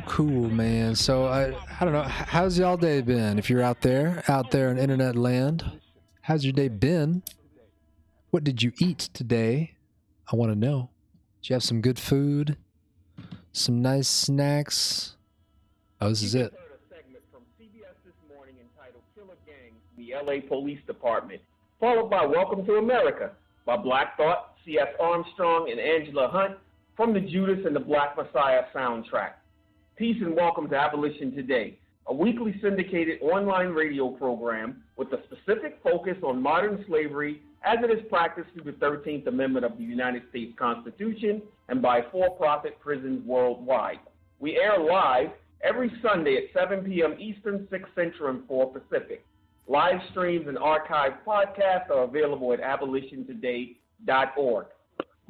Cool, man. So I don't know. How's y'all day been? If you're out there in internet land, how's your day been? What did you eat today? I want to know. Did you have some good food? Some nice snacks? Oh, this is it. Heard a segment from CBS This Morning entitled Killer Gangs in the LA Police Department, followed by Welcome to America by Black Thought, C.S. Armstrong, and Angela Hunt from the Judas and the Black Messiah soundtrack. Peace and welcome to Abolition Today, a weekly syndicated online radio program with a specific focus on modern slavery as it is practiced through the 13th Amendment of the United States Constitution and by for-profit prisons worldwide. We air live every Sunday at 7 p.m. Eastern, 6 Central, and 4 Pacific. Live streams and archived podcasts are available at abolitiontoday.org.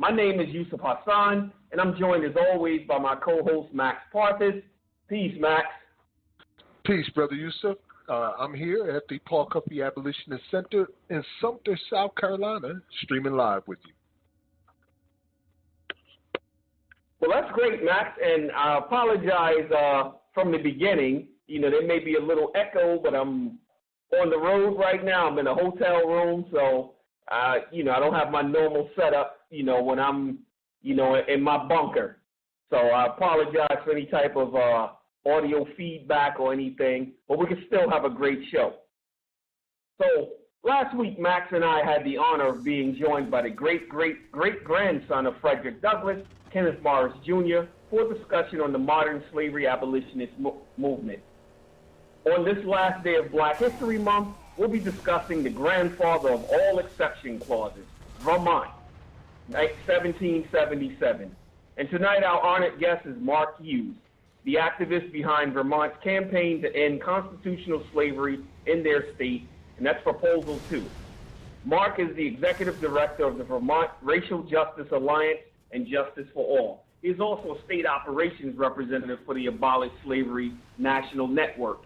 My name is Yusuf Hassan, and I'm joined as always by my co-host Max Parthas. Peace, Max. Peace, Brother Yusuf. I'm here at the Paul Cuffey Abolitionist Center in Sumter, South Carolina, streaming live with you. Well, that's great, Max, and I apologize from the beginning. You know, there may be a little echo, but I'm on the road right now. I'm in a hotel room, so, I don't have my normal setup, when I'm, in my bunker. So I apologize for any type of audio feedback or anything, but we can still have a great show. So last week, Max and I had the honor of being joined by the great-great-great-grandson of Frederick Douglass, Kenneth Morris Jr., for a discussion on the modern slavery abolitionist movement. On this last day of Black History Month, we'll be discussing the grandfather of all exception clauses, Vermont, 1777. And tonight our honored guest is Mark Hughes, the activist behind Vermont's campaign to end constitutional slavery in their state, and that's Proposal 2. Mark is the executive director of the Vermont Racial Justice Alliance and Justice for All. He is also a state operations representative for the Abolish Slavery National Network.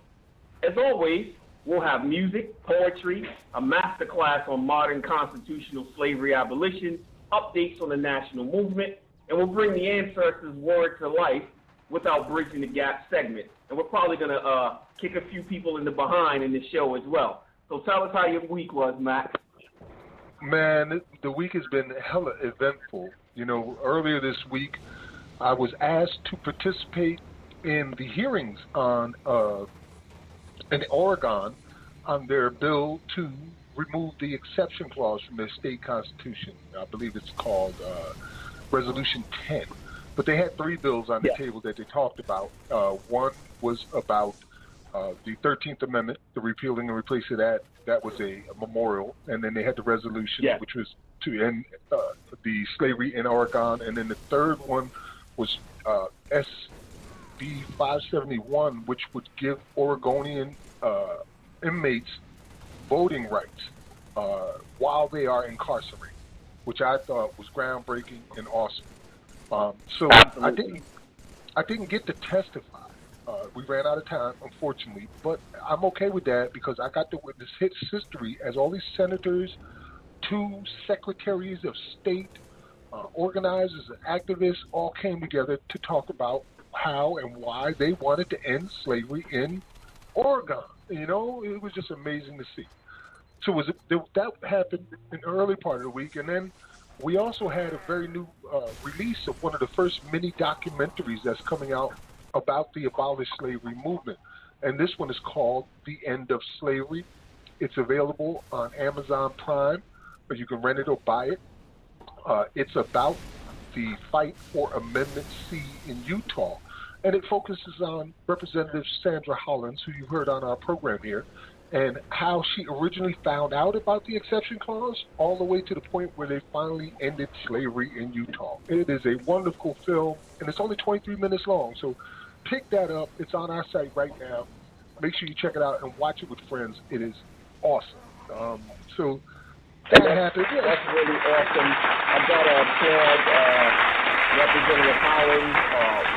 As always, we'll have music, poetry, a masterclass on modern constitutional slavery abolition, updates on the national movement, and we'll bring the ancestors' word to life with our Bridging the Gap segment. And we're probably going to kick a few people in the behind in the show as well. So tell us how your week was, Max. Man, the week has been hella eventful. Earlier this week, I was asked to participate in the hearings in Oregon on their bill to remove the exception clause from their state constitution. I believe it's called Resolution 10. But they had three bills on the table that they talked about. One was about the 13th Amendment, the repealing and replacing that. That was a memorial. And then they had the resolution, which was to end the slavery in Oregon. And then the third one was SB 571, which would give Oregonian inmates voting rights while they are incarcerated, which I thought was groundbreaking and awesome. So I didn't get to testify. We ran out of time, unfortunately, but I'm okay with that because I got to witness history as all these senators, 2 secretaries of state, organizers and activists all came together to talk about how and why they wanted to end slavery in Oregon. It was just amazing to see. So that happened in the early part of the week, and then we also had a very new release of one of the first mini documentaries that's coming out about the abolished slavery movement. And this one is called The End of Slavery. It's available on Amazon Prime, or you can rent it or buy it. It's about the fight for Amendment C in Utah. And it focuses on Representative Sandra Hollins, who you heard on our program here, and how she originally found out about the exception clause all the way to the point where they finally ended slavery in Utah. It is a wonderful film, and it's only 23 minutes long, so pick that up. It's on our site right now. Make sure you check it out and watch it with friends. It is awesome. So that happened. Yeah. That's really awesome. I've got to applaud Representative Hollins,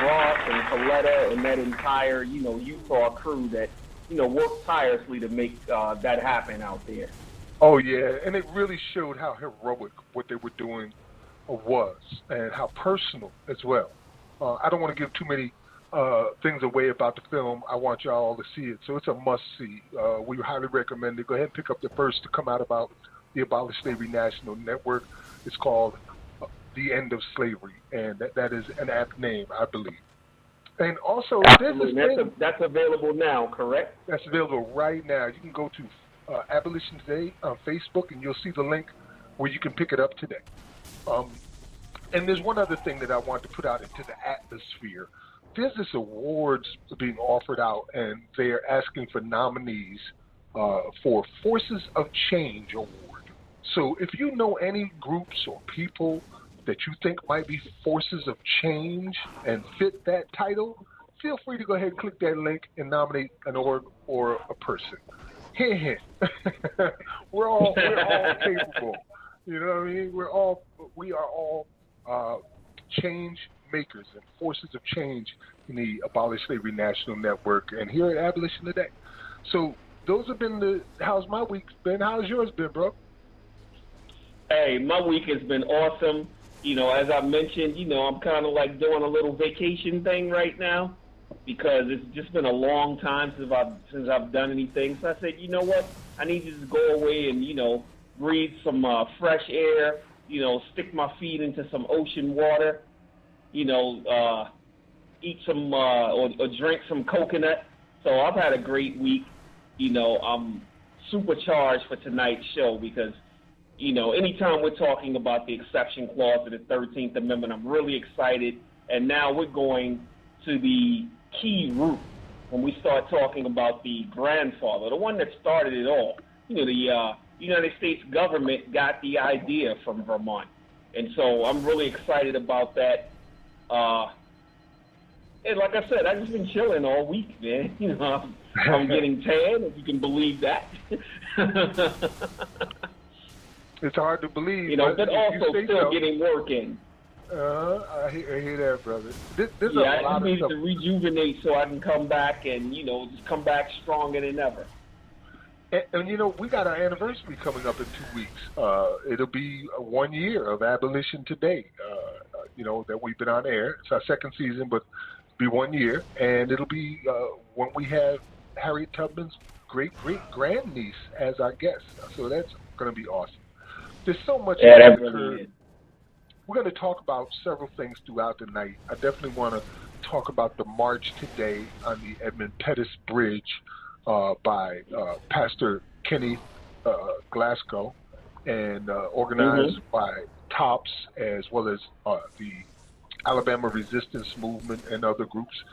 Ross, and Coletta, and that entire, Utah crew that worked tirelessly to make that happen out there. Oh, yeah, and it really showed how heroic what they were doing was, and how personal as well. I don't want to give too many things away about the film, I want y'all all to see it. So it's a must-see. We highly recommend it. Go ahead and pick up the first to come out about the Abolish Slavery National Network. It's called The End of Slavery, and that is an apt name, I believe. And also, Absolutely. That's available now, correct? That's available right now. You can go to Abolition Today on Facebook, and you'll see the link where you can pick it up today. And there's one other thing that I want to put out into the atmosphere. There's this awards being offered out, and they're asking for nominees for Forces of Change Award. So if you know any groups or people that you think might be forces of change and fit that title, feel free to go ahead and click that link and nominate an org or a person. Hint, hint. we're all capable. You know what I mean? We are all change makers and forces of change in the Abolish Slavery National Network and here at Abolition Today. So those have been how's my week been? How's yours been, bro? Hey, my week has been awesome. As I mentioned, I'm kind of like doing a little vacation thing right now because it's just been a long time since I've done anything. So I said, you know what? I need to just go away and, breathe some fresh air, stick my feet into some ocean water, eat some or drink some coconut. So I've had a great week. I'm supercharged for tonight's show because anytime we're talking about the exception clause of the 13th Amendment, I'm really excited. And now we're going to the key root when we start talking about the grandfather, the one that started it all. The United States government got the idea from Vermont. And so I'm really excited about that. And like I said, I've just been chilling all week, man. I'm getting tan, if you can believe that. It's hard to believe, but also still getting work in. I hear that, brother. I just needed to rejuvenate so I can come back and, just come back stronger than ever. And we got our anniversary coming up in 2 weeks. It'll be 1 year of Abolition Today, that we've been on air. It's our second season, but it'll be 1 year. And it'll be when we have Harriet Tubman's great-great-grandniece as our guest. So that's going to be awesome. There's so much that really is. We're going to talk about several things throughout the night. I definitely want to talk about the march today on the Edmund Pettus Bridge by Pastor Kenny Glasgow and organized by TOPS as well as the Alabama Resistance Movement and other groups.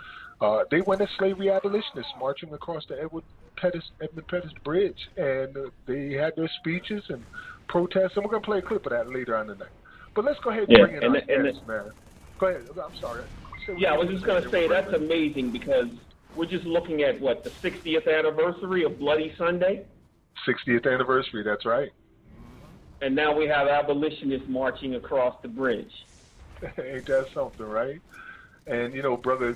They went as slavery abolitionists marching across the Edmund Pettus Bridge, and they had their speeches and protests, and we're going to play a clip of that later on tonight. But let's go ahead and bring in our guests, man. Go ahead. I'm sorry. I was just going to say that's amazing because we're just looking at, the 60th anniversary of Bloody Sunday? 60th anniversary, that's right. And now we have abolitionists marching across the bridge. Ain't that something, right? And, Brother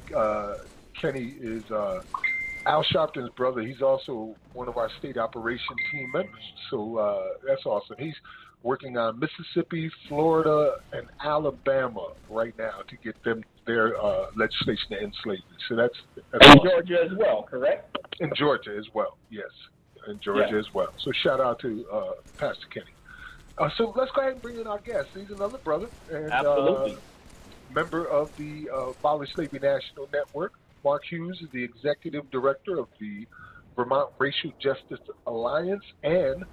Kenny is Al Sharpton's brother. He's also one of our state operation team members. So that's awesome. He's working on Mississippi, Florida, and Alabama right now to get them their legislation to end slavery. So that's and awesome. Georgia as well, correct? In Georgia as well, yes. In Georgia as well. So shout out to Pastor Kenny. So let's go ahead and bring in our guest. He's another brother and absolutely member of the Abolish Slavery National Network. Mark Hughes is the executive director of the Vermont Racial Justice Alliance and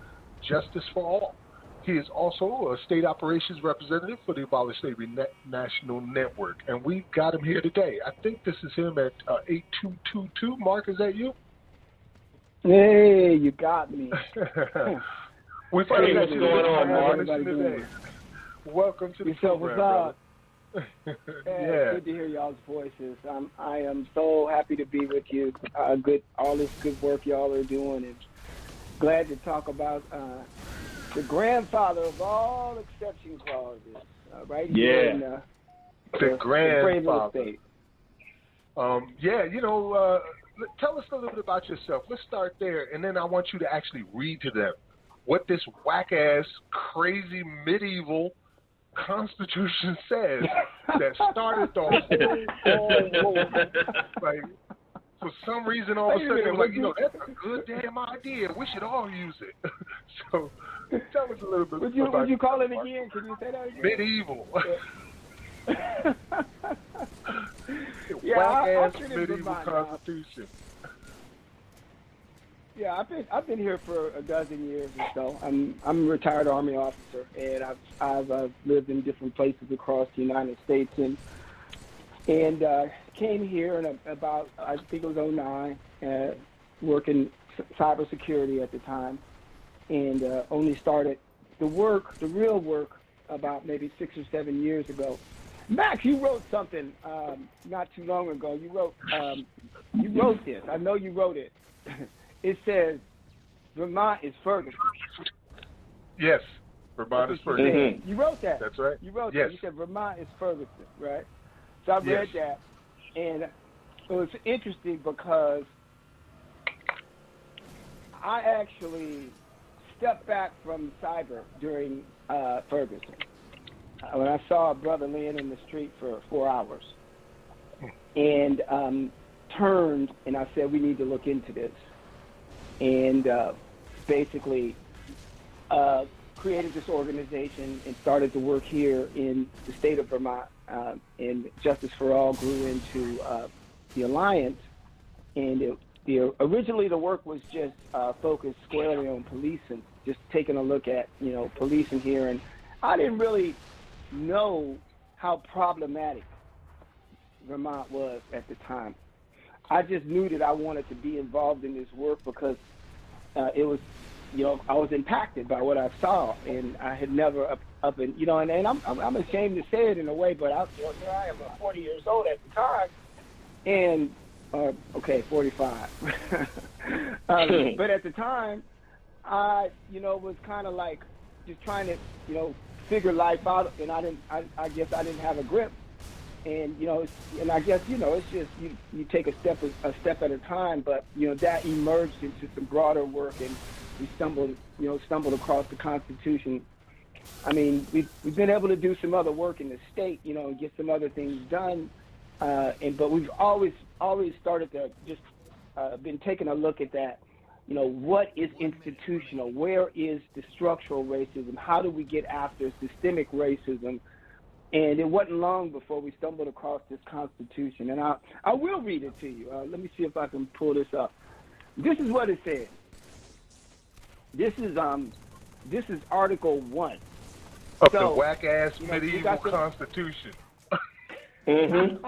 Justice for All. He is also a state operations representative for the Abolish Slavery National Network, and we've got him here today. I think this is him at 8222. Mark, is that you? Hey, you got me. We finally got what's going on, Mark? Today. Welcome to the program, brother. Good to hear y'all's voices. I am so happy to be with you. All this good work y'all are doing, and glad to talk about the grandfather of all exception clauses, right here in the grandfather. State. Tell us a little bit about yourself. Let's start there, and then I want you to actually read to them what this whack-ass, crazy, medieval Constitution says that started the whole war. Like, for some reason, all of a sudden, they were like, that's a good damn idea. We should all use it. So, tell us a little bit about Would you call it again? Can you say that again? Medieval. Yeah, Whack-ass medieval constitution. Yeah, I've been here for a dozen years or so. I'm a retired Army officer, and I've lived in different places across the United States, and came here in about, I think it was 2009, working cybersecurity at the time, and only started the real work about maybe 6 or 7 years ago. Max, you wrote something not too long ago. You wrote this. I know you wrote it. It says, Vermont is Ferguson. Yes, Vermont is Ferguson. Mm-hmm. You wrote that. That's right. You wrote yes. that. You said Vermont is Ferguson, right? So I read that, and it was interesting because I actually stepped back from cyber during Ferguson. When I saw a brother laying in the street for 4 hours, and turned and I said, we need to look into this. And basically created this organization and started to work here in the state of Vermont. And Justice for All grew into the Alliance. And originally the work was just focused squarely on policing, just taking a look at, policing here. And I didn't really know how problematic Vermont was at the time. I just knew that I wanted to be involved in this work because it was, I was impacted by what I saw, and I had never and I'm ashamed to say it in a way, but here I am, 40 years old at the time, and 45. But at the time, I was kind of like just trying to figure life out, and I guess I didn't have a grip. And and I guess it's just you take a step at a time. But that emerged into some broader work, and we stumbled across the Constitution. I mean, we've been able to do some other work in the state, and get some other things done. But we've always started to just been taking a look at that. What is institutional? Where is the structural racism? How do we get after systemic racism? And it wasn't long before we stumbled across this Constitution. And I will read it to you. Let me see if I can pull this up. This is what it says. This is Article 1. Of the whack-ass medieval Constitution. Mm-hmm.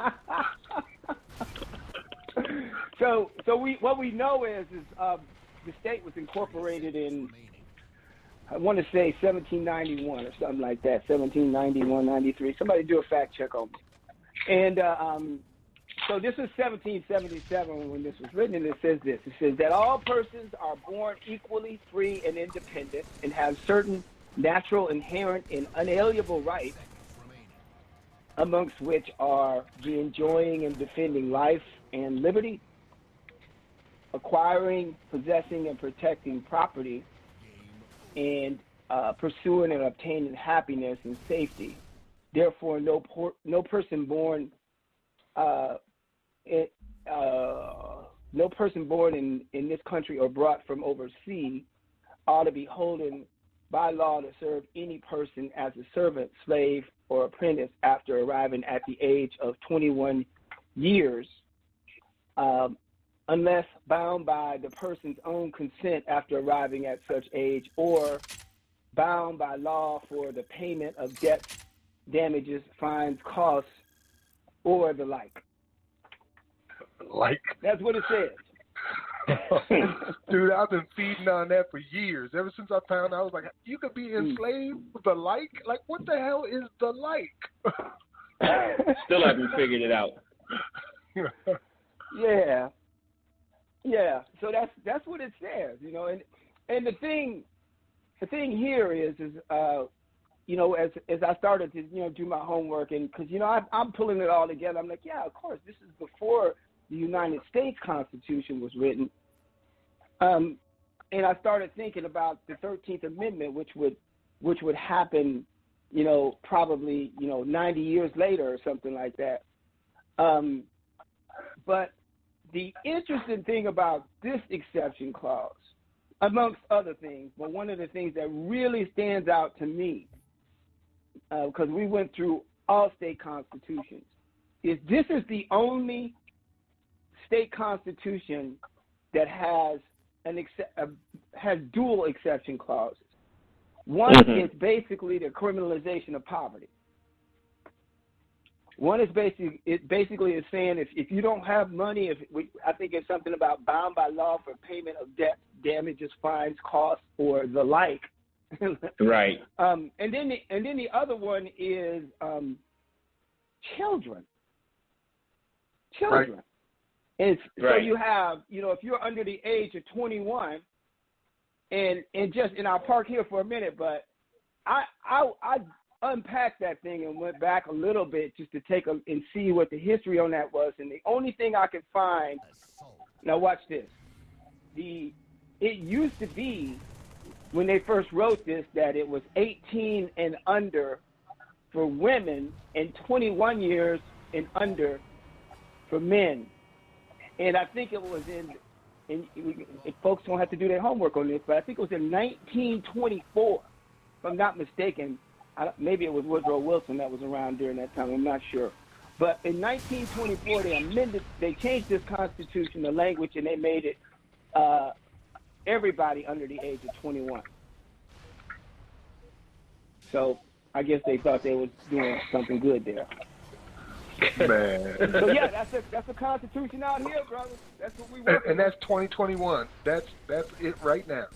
So what we know is the state was incorporated in, I want to say 1791 or something like that, 1791, 93. Somebody do a fact check on me. And so this is 1777 when this was written, and it says this. It says that all persons are born equally free and independent and have certain natural, inherent, and unalienable rights, amongst which are the enjoying and defending life and liberty, acquiring, possessing, and protecting property, and pursuing and obtaining happiness and safety. Therefore, no person born in this country or brought from overseas ought to be holden by law to serve any person as a servant, slave, or apprentice after arriving at the age of 21 years, unless bound by the person's own consent after arriving at such age, or bound by law for the payment of debts, damages, fines, costs, or the like. That's what it says. Dude, I've been feeding on that for years. Ever since I found out, I was like, you could be enslaved with the like? Like, what the hell is the like? Still haven't figured it out. Yeah. So that's what it says, and the thing here is as I started to do my homework, and because I'm pulling it all together, I'm like, yeah, of course, this is before the United States Constitution was written, and I started thinking about the 13th Amendment, which would happen, probably 90 years later or something like that. But the interesting thing about this exception clause, amongst other things, but one of the things that really stands out to me, because we went through all state constitutions, is this is the only state constitution that has has dual exception clauses. One is basically the criminalization of poverty. One is basically is saying if you don't have money, I think it's something about bound by law for payment of debt, damages, fines, costs, or the like. Right. And then the other one is children. Right. And so Right. you have, if you're under the age of 21, and I'll park here for a minute, but I unpacked that thing and went back a little bit just to and see what the history on that was. And the only thing I could find, now watch this. It used to be, when they first wrote this, that it was 18 and under for women and 21 years and under for men. And I think it was folks don't have to do their homework on this, but I think it was in 1924, if I'm not mistaken. Maybe it was Woodrow Wilson that was around during that time. I'm not sure. But in 1924, they changed this constitution, the language, and they made it everybody under the age of 21. So I guess they thought they was doing something good there. Man. So yeah, that's a constitution out here, brother. That's what we work. And that's 2021. That's it right now.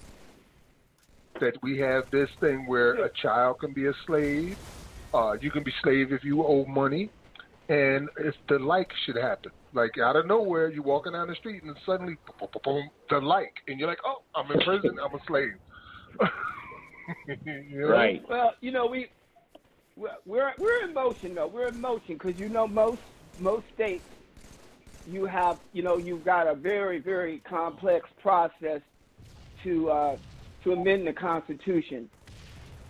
That we have this thing where a child can be a slave. You can be slave if you owe money, and if the like should happen. Like out of nowhere, you're walking down the street and suddenly, boom, boom, boom, the like, and you're like, oh, I'm in prison. I'm a slave. Right. Well, we're in motion though. We're in motion because most states you have you've got a very, very complex process to amend the Constitution,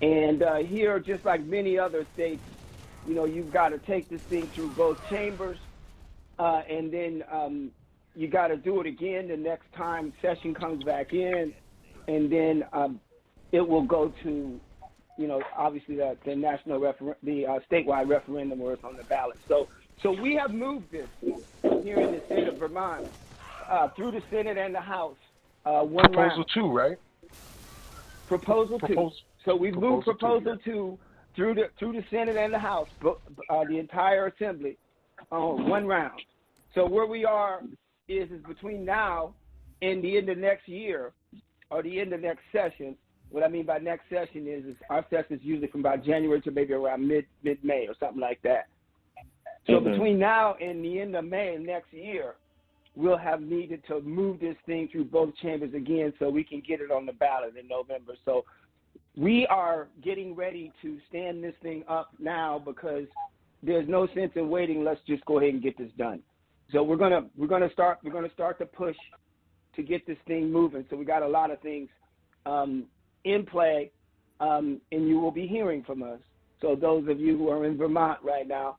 and here, just like many other states, you've got to take this thing through both chambers, and then you got to do it again the next time session comes back in, and then it will go to obviously the national statewide referendum where it's on the ballot. So we have moved this here in the state of Vermont through the Senate and the House. Proposal 2, right? Proposal 2. So we've moved Proposal 2 through the Senate and the House, the entire assembly, one round. So where we are is between now and the end of next year or the end of next session. What I mean by next session is our session is usually from about January to maybe around mid-May or something like that. So between now and the end of May next year, we'll have needed to move this thing through both chambers again so we can get it on the ballot in November. So we are getting ready to stand this thing up now because there's no sense in waiting. Let's just go ahead and get this done. So we're gonna start the push to get this thing moving. So we got a lot of things in play, and you will be hearing from us. So those of you who are in Vermont right now,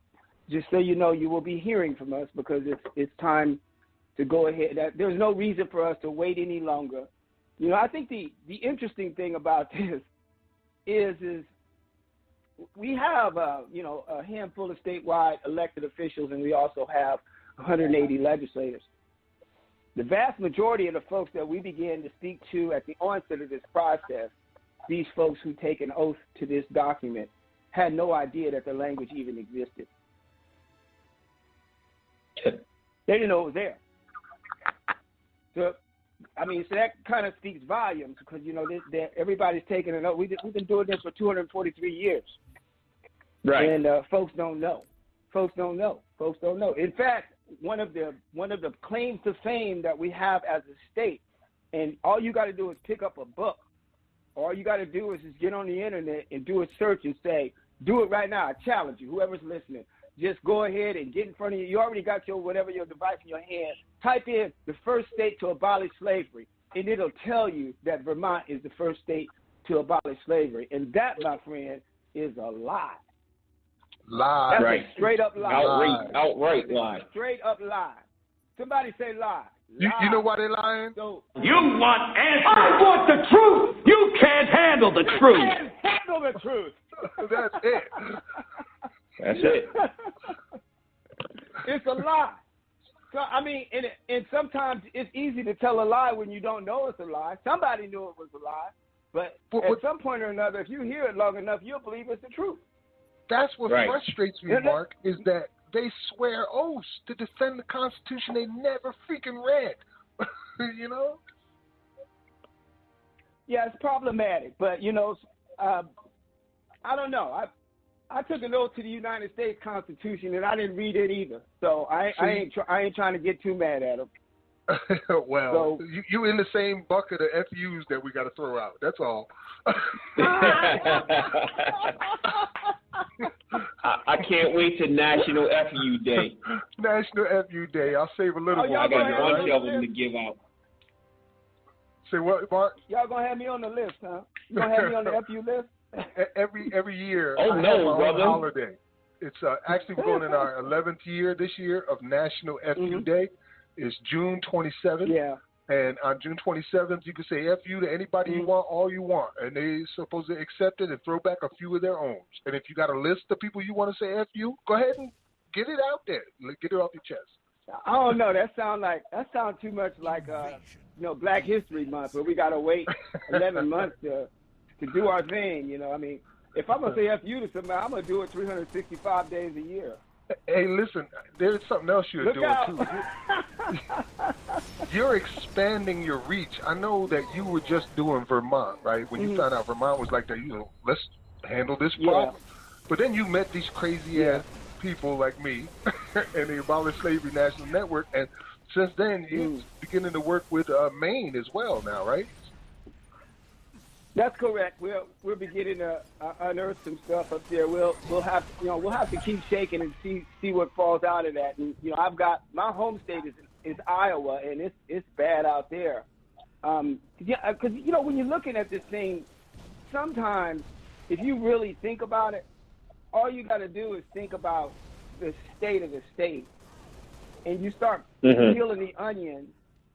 just so you know, you will be hearing from us because it's time to go ahead. There's no reason for us to wait any longer. I think the interesting thing about this is we have a handful of statewide elected officials, and we also have 180 legislators. The vast majority of the folks that we began to speak to at the onset of this process, these folks who take an oath to this document, had no idea that the language even existed. They didn't know it was there. So that kind of speaks volumes because, everybody's taking an oath. We've been doing this for 243 years. Right. And folks don't know. In fact, one of the claims to fame that we have as a state, and all you got to do is pick up a book. All you got to do is just get on the internet and do a search and say, do it right now. I challenge you, whoever's listening. Just go ahead and get in front of you. You already got your device in your hand. Type in the first state to abolish slavery, and it'll tell you that Vermont is the first state to abolish slavery. And that, my friend, is a lie. Lie. That's Right. a straight up lie. Outright lie. Straight up lie. Somebody say lie. You know why they lying? So, You want answers. I want the truth. You can't handle the truth. you can't handle the truth. That's it. That's it. It's a lie. So I mean, and sometimes it's easy to tell a lie when you don't know it's a lie. Somebody knew it was a lie, but at some point or another, if you hear it long enough, you'll believe it's the truth. That's what Right. frustrates me, Mark, is that they swear oaths to defend the Constitution they never freaking read. You know? Yeah, it's problematic, but you know, I don't know. I took an oath to the United States Constitution, and I didn't read it either. So I ain't trying to get too mad at them. Well, you in the same bucket of FUs that we got to throw out. That's all. I can't wait to National FU Day. National FU Day. I'll save a little Oh, one. I got gonna a bunch have of them to give out. Say what, Mark? Y'all gonna have me on the list, huh? You gonna have me on the FU list? Every year, Oh, I have no, my own brother. holiday. It's actually we're going in our 11th year this year of National FU Day. It's June 27th. Yeah. And on June 27th, you can say FU to anybody you want, all you want. And they're supposed to accept it and throw back a few of their own. And if you got a list of people you want to say FU, go ahead and get it out there. Get it off your chest. I don't know. That sounds too much like Black History Month, where we gotta wait 11 months to do our thing. You know, I mean, if I'm gonna say FU to somebody, I'm gonna do it 365 days a year. Hey, listen, there's something else you're Look doing out. too. You're expanding your reach. I know that you were just doing Vermont, right? When you found out Vermont was like that, let's handle this problem. But then you met these crazy ass people like me and the Abolish Slavery National Network, and since then you're beginning to work with Maine as well now, right? That's correct. We're beginning to unearth some stuff up there. We'll have to keep shaking and see what falls out of that. And I've got my home state is Iowa, and it's bad out there. Because when you're looking at this thing, sometimes if you really think about it, all you got to do is think about the state of the state, and you start peeling the onion.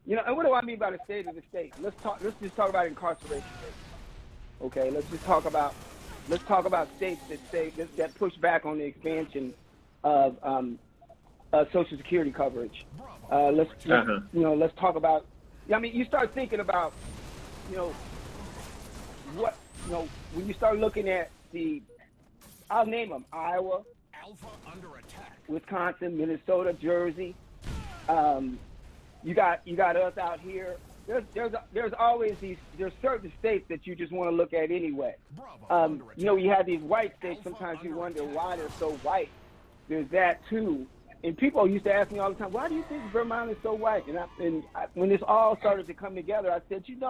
And what do I mean by the state of the state? Let's just talk about incarceration rate. Okay, let's talk about states that push back on the expansion of Social Security coverage. Let's talk about. I mean, you start thinking about, when you start looking at I'll name them: Iowa, Wisconsin, Minnesota, Jersey. You got us out here. There's always there's certain states that you just want to look at anyway. You have these white states. Sometimes you wonder why they're so white. There's that too. And people used to ask me all the time, why do you think Vermont is so white? And when this all started to come together, I said, 50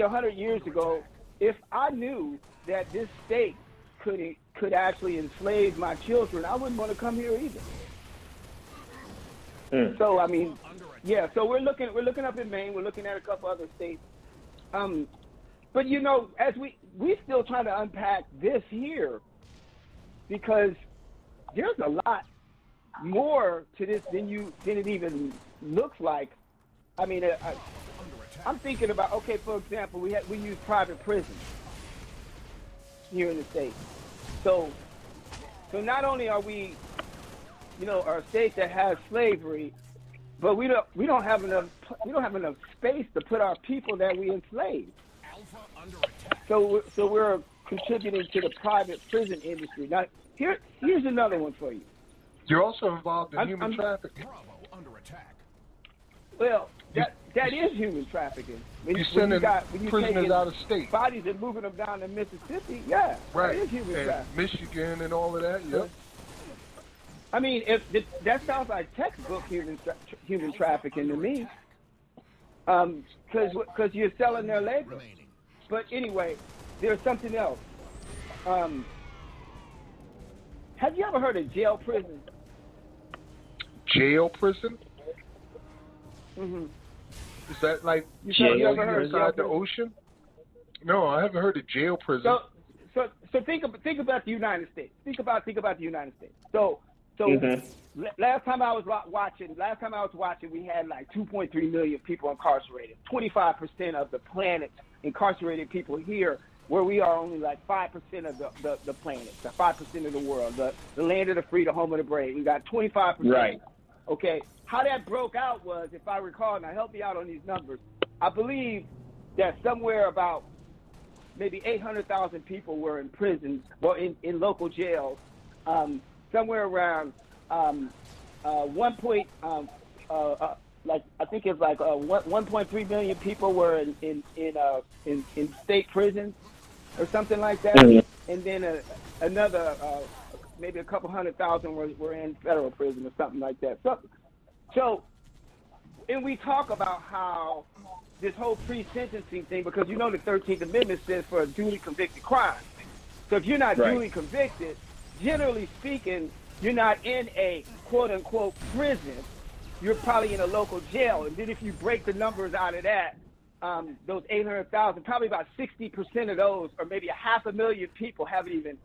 or 100 years ago, if I knew that this state could actually enslave my children, I wouldn't want to come here either. So I mean. Yeah, so we're looking up in Maine. We're looking at a couple other states, but as we still trying to unpack this here, because there's a lot more to this than it even looks like. I mean, I'm thinking about, okay, for example, we use private prisons here in the state, so not only are we, are a state that has slavery. But we don't have enough space to put our people that we enslaved. So we're contributing to the private prison industry. Now here's another one for you. You're also involved in human trafficking. Well, that is human trafficking. You're sending prisoners out of state. Bodies and moving them down to Mississippi. Yeah, right. That is human trafficking. Michigan and all of that. Yep. I mean, that sounds like textbook human trafficking to me, because you're selling their labor. But anyway, there's something else. Have you ever heard of jail prison? Jail prison? Mm-hmm. Is that like you ever heard inside the ocean? No, I haven't heard of jail prison. think about the United States. Think about the United States. So last time I was watching, we had like 2.3 million people incarcerated. 25% of the planet's incarcerated people here, where we are only like 5% of the planet, the 5% of the world, the land of the free, the home of the brave. We got 25%. Right. Okay. How that broke out was, if I recall, and help me out on these numbers, I believe that somewhere about maybe 800,000 people were in prisons, well, in local jails. Somewhere around like I think it's like 1.3 million people were in state prisons or something like that, and then another maybe a couple 100,000 were in federal prison or something like that. So, and we talk about how this whole pre-sentencing thing, because the 13th Amendment says for a duly convicted crime. So if you're not duly convicted, generally speaking, you're not in a quote-unquote prison. You're probably in a local jail. And then if you break the numbers out of that, those 800,000, probably about 60% of those, or maybe 500,000 people haven't even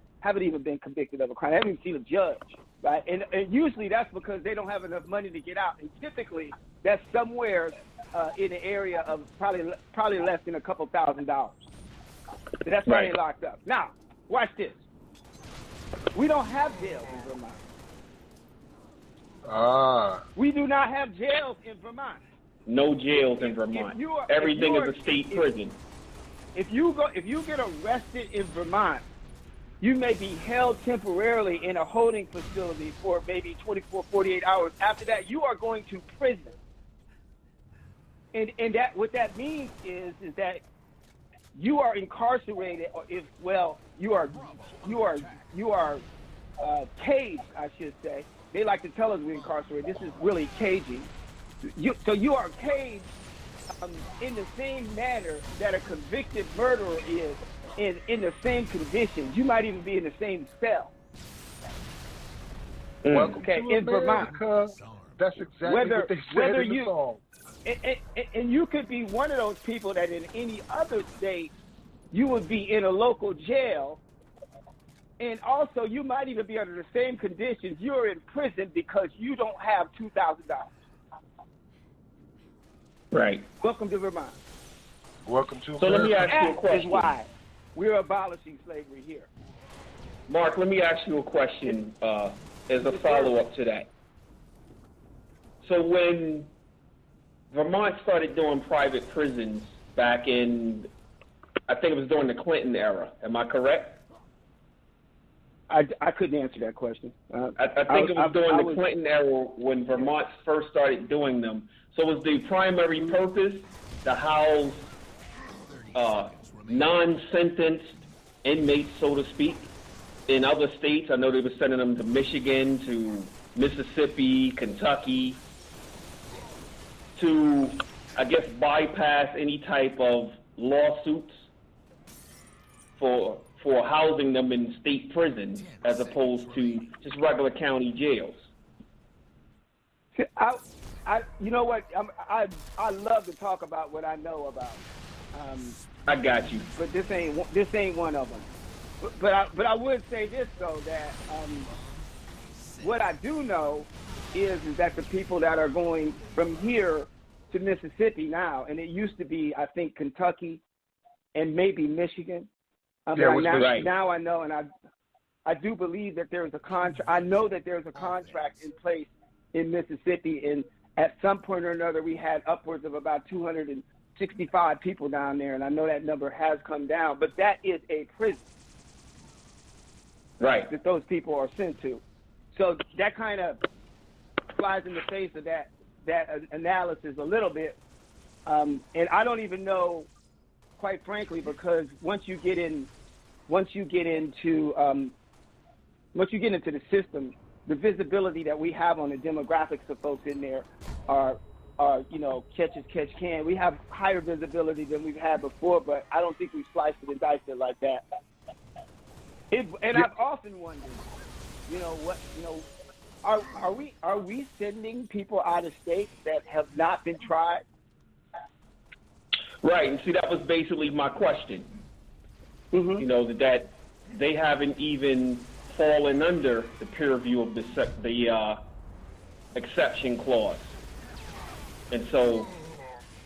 been convicted of a crime. They haven't even seen a judge, right? And usually that's because they don't have enough money to get out. And typically that's somewhere in the area of probably less than a couple $1,000. So that's why they're locked up. Now, watch this. We don't have jails in Vermont. We do not have jails in Vermont. No jails in Vermont. Everything is a state prison. If you get arrested in Vermont, you may be held temporarily in a holding facility for maybe 24, 48 hours. After that, you are going to prison. And that what that means is that you are incarcerated, or you are caged, I should say. They like to tell us we're incarcerated. This is really caging. So you are caged in the same manner that a convicted murderer is, in the same conditions. You might even be in the same cell. Welcome to in Vermont. That's exactly what they said in the song. And you could be one of those people that in any other state, you would be in a local jail. And also, you might even be under the same conditions. You're in prison because you don't have $2,000. Right. Welcome to Vermont. Welcome to So let me ask you a That question. is why we're abolishing slavery here. Mark, let me ask you a question as a follow-up to that. So when Vermont started doing private prisons back in, I think it was during the Clinton era, am I correct? I couldn't answer that question. I think it was during the Clinton era when Vermont first started doing them. So was the primary purpose to house non-sentenced inmates, so to speak, in other states? I know they were sending them to Michigan, to Mississippi, Kentucky, to, I guess, bypass any type of lawsuits for housing them in state prisons as opposed to just regular county jails. You know what? I love to talk about what I know about. I got you. But this ain't one of them. But I would say this though, that what I do know is that the people that are going from here to Mississippi now, and it used to be, I think, Kentucky and maybe Michigan. Now I know, and I do believe that there is a contract. I know that there's a contract in place in Mississippi, and at some point or another, we had upwards of about 265 people down there, and I know that number has come down. But that is a prison, right, that those people are sent to. So that kind of flies in the face of that analysis a little bit, and I don't even know, quite frankly, because once you get into the system, the visibility that we have on the demographics of folks in there are catch as catch can. We have higher visibility than we've had before, but I don't think we sliced it and diced it like that. I've often wondered, are we sending people out of state that have not been tried? Right, and see, that was basically my question. Mm-hmm. they haven't even fallen under the purview of the exception clause. And so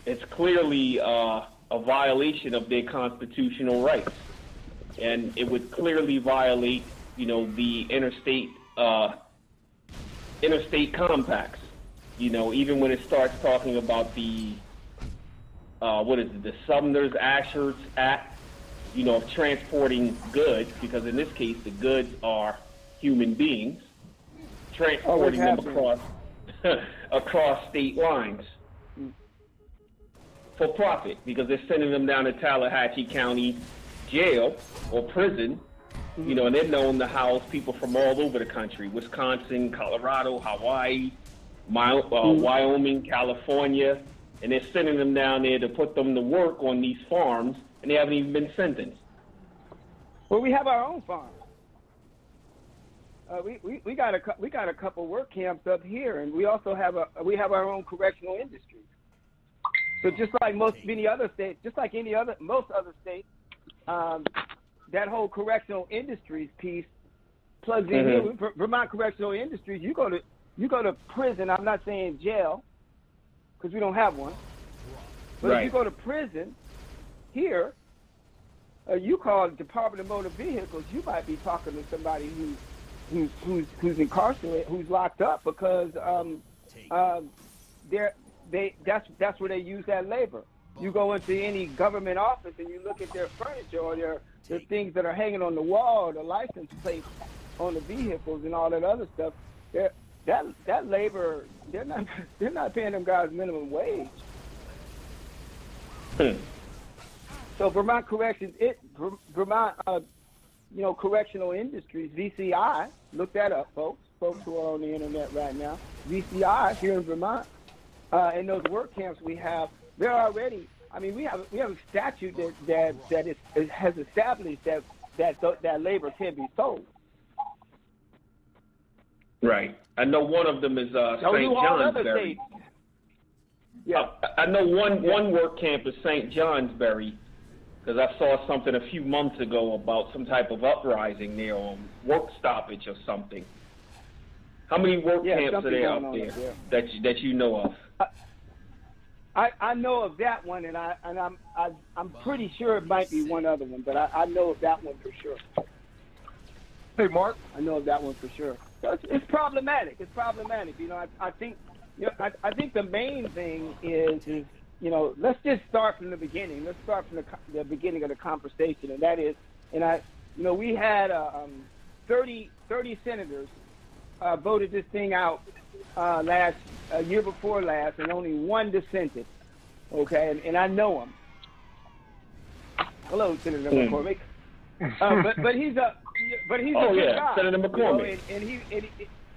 it's clearly a violation of their constitutional rights. And it would clearly violate, the interstate compacts. Even when it starts talking about the the Sumner's Ashers Act, of transporting goods, because in this case the goods are human beings, transporting them across state lines for profit, because they're sending them down to Tallahatchie County jail or prison, and they're known to house people from all over the country: Wisconsin, Colorado, Hawaii, Wyoming, California, and they're sending them down there to put them to work on these farms, and they haven't even been sentenced. Well, we have our own farms. We got a couple work camps up here, and we also have our own correctional industry. So just like most other states, that whole correctional industries piece plugs in here. Vermont Correctional Industries, you go to prison. I'm not saying jail, because we don't have one. But if you go to prison here, you call Department of Motor Vehicles, you might be talking to somebody who's incarcerated, who's locked up, because that's where they use that labor. You go into any government office and you look at their furniture or the things that are hanging on the wall, the license plates on the vehicles and all that other stuff. That labor, they're not paying them guys minimum wage. So Vermont Corrections, Vermont Correctional Industries, VCI, look that up, folks who are on the internet right now. VCI here in Vermont, and those work camps we have, they're already. I mean, we have a statute that has established that labor can be sold. Right. I know one of them is St. Johnsbury. Yeah. I know one work camp is St. Johnsbury, because I saw something a few months ago about some type of uprising there on work stoppage or something. How many work camps are there out there that you know of? I know of that one, and I'm pretty sure it might be one other one, but I know of that one for sure. Hey, Mark. I know of that one for sure. It's problematic. I think I think the main thing is let's just start from the beginning. Let's start from the beginning of the conversation, and that is, we had 30 senators voted this thing out year before last, and only one dissented. Okay, and I know him. Hello, Senator McCormick. But he's a good guy. Senator McCormick.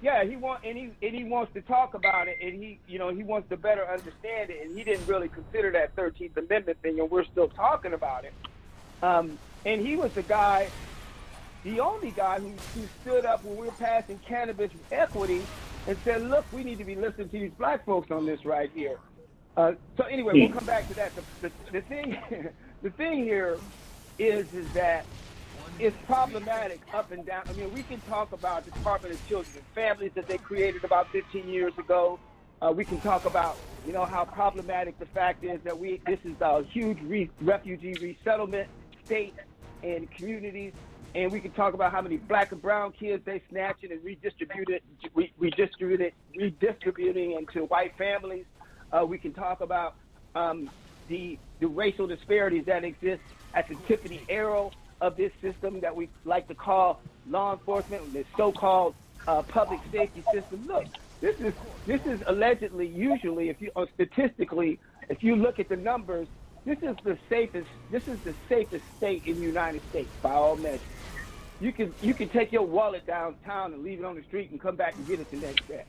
He wants to talk about it, and he wants to better understand it, and he didn't really consider that 13th Amendment thing, and we're still talking about it. And he was the only guy who stood up when we were passing cannabis equity and said, look, we need to be listening to these black folks on this right here. So anyway, we'll come back to that. The thing here is that it's problematic up and down. I mean, we can talk about the Department of Children and Families that they created about 15 years ago. We can talk about, how problematic the fact is that this is a huge refugee resettlement state and communities. And we can talk about how many black and brown kids they snatching and redistributing into white families. We can talk about the racial disparities that exist at the tip of the arrow of this system that we like to call law enforcement, the so-called public safety system. Look, this is allegedly, usually, statistically, if you look at the numbers, this is the safest state in the United States by all measures. You can take your wallet downtown and leave it on the street and come back and get it the next day.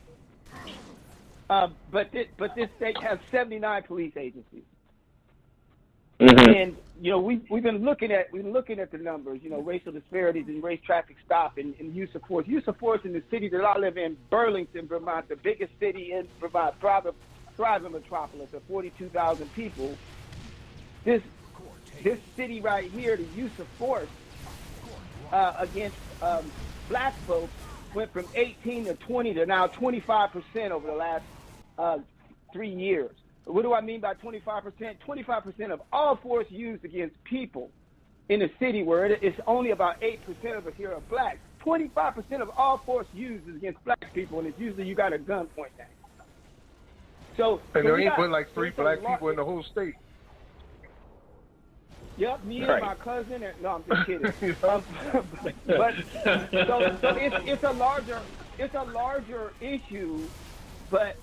But this state has 79 police agencies. Mm-hmm. And we've been looking at the numbers, racial disparities and race traffic stop and use of force. Use of force in the city that I live in, Burlington, Vermont, the biggest city in Vermont, thriving metropolis of 42,000 people. This city right here, the use of force against black folks went from 18 to 20 to now 25% over the last 3 years. What do I mean by 25%? 25% of all force used against people in a city where it's only about 8% of us here are black. 25% of all force used is against black people, and it's usually you got a gun pointed at you. So there ain't but like 3 black people in the whole state. Yep, me and my cousin. No, I'm just kidding. but so it's a larger issue. But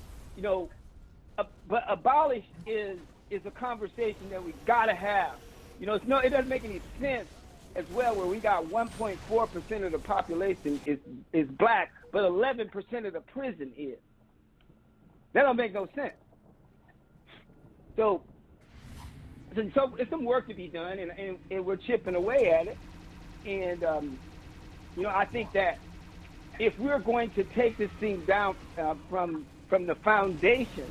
but abolish is a conversation that we gotta have. It doesn't make any sense as well where we got 1.4% of the population is black, but 11% of the prison is. That don't make no sense. So it's some work to be done, and we're chipping away at it. And I think that if we're going to take this thing down from the foundation,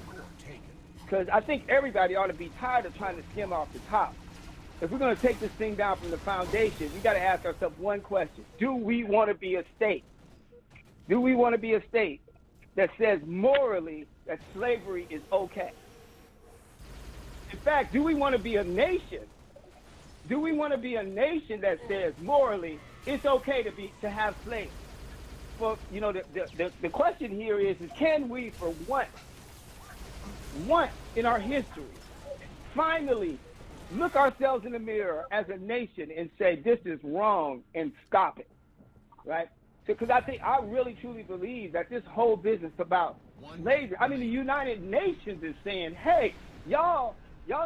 because I think everybody ought to be tired of trying to skim off the top. If we're going to take this thing down from the foundation, we got to ask ourselves one question: do we want to be a state? Do we want to be a state that says morally that slavery is okay? In fact, do we want to be a nation? Do we want to be a nation that says morally it's okay to have slaves? For the question here is can we, for once in our history, finally look ourselves in the mirror as a nation and say this is wrong and stop it, right? Because I really truly believe that this whole business about slavery, the United Nations is saying, hey, y'all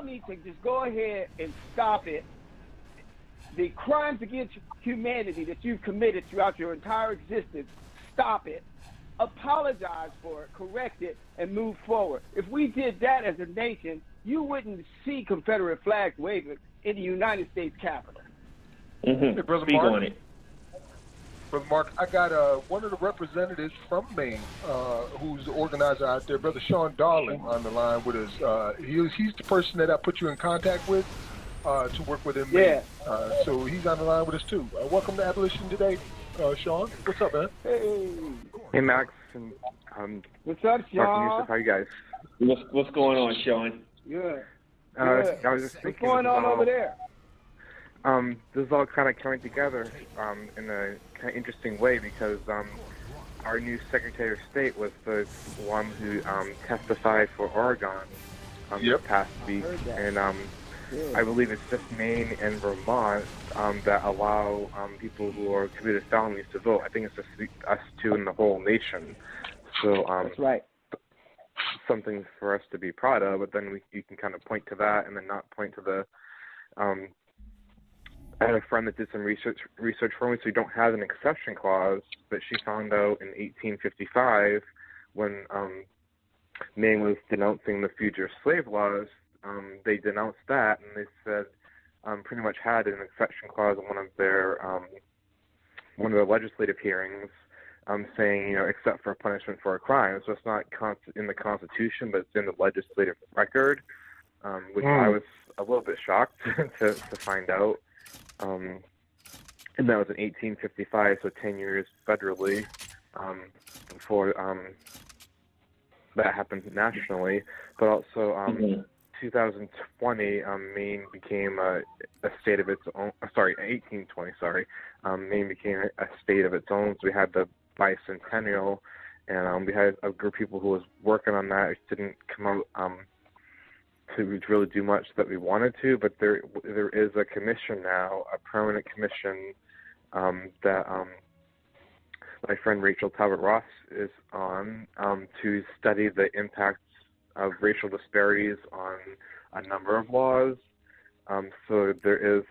need to just go ahead and stop it. The crimes against humanity that you've committed throughout your entire existence, stop it, apologize for it, correct it, and move forward. If we did that as a nation, you wouldn't see Confederate flags waving in the United States Capitol. Mm-hmm. Hey, Brother Speak Mark. on it. Brother Mark, I got one of the representatives from Maine, who's the organizer out there, Brother Sean Darling, on the line with us. He's the person that I put you in contact with to work with in Maine. So he's on the line with us too. Welcome to Abolition Today, Sean. What's up, man? Hey, Max. And, what's up, Sean? Dr. Yusuf, how you guys? What's going on, Sean? Good. I was just thinking, what's going on over there? This is all kind of coming together in a kind of interesting way because our new Secretary of State was the one who testified for Oregon this past week, and I believe it's just Maine and Vermont that allow people who are committed felonies to vote. I think it's just us two in the whole nation. So that's right. Something for us to be proud of, but then you can kind of point to that and then not point to the I had a friend that did some research for me, so we don't have an exception clause, but she found out in 1855 when Maine was denouncing the fugitive slave laws, they denounced that, and they said pretty much had an exception clause in one of their legislative hearings, saying, except for punishment for a crime. So it's not in the Constitution, but it's in the legislative record, which I was a little bit shocked to find out. And that was in 1855, so 10 years federally before that happened nationally. But also 2020, Maine became a state of its own. 1820, Maine became a state of its own. So we had the bicentennial, and we had a group of people who was working on that. It didn't come out to really do much that we wanted to, but there is a commission now, a permanent commission that my friend Rachel Talbot Ross is on to study the impacts of racial disparities on a number of laws. So there is,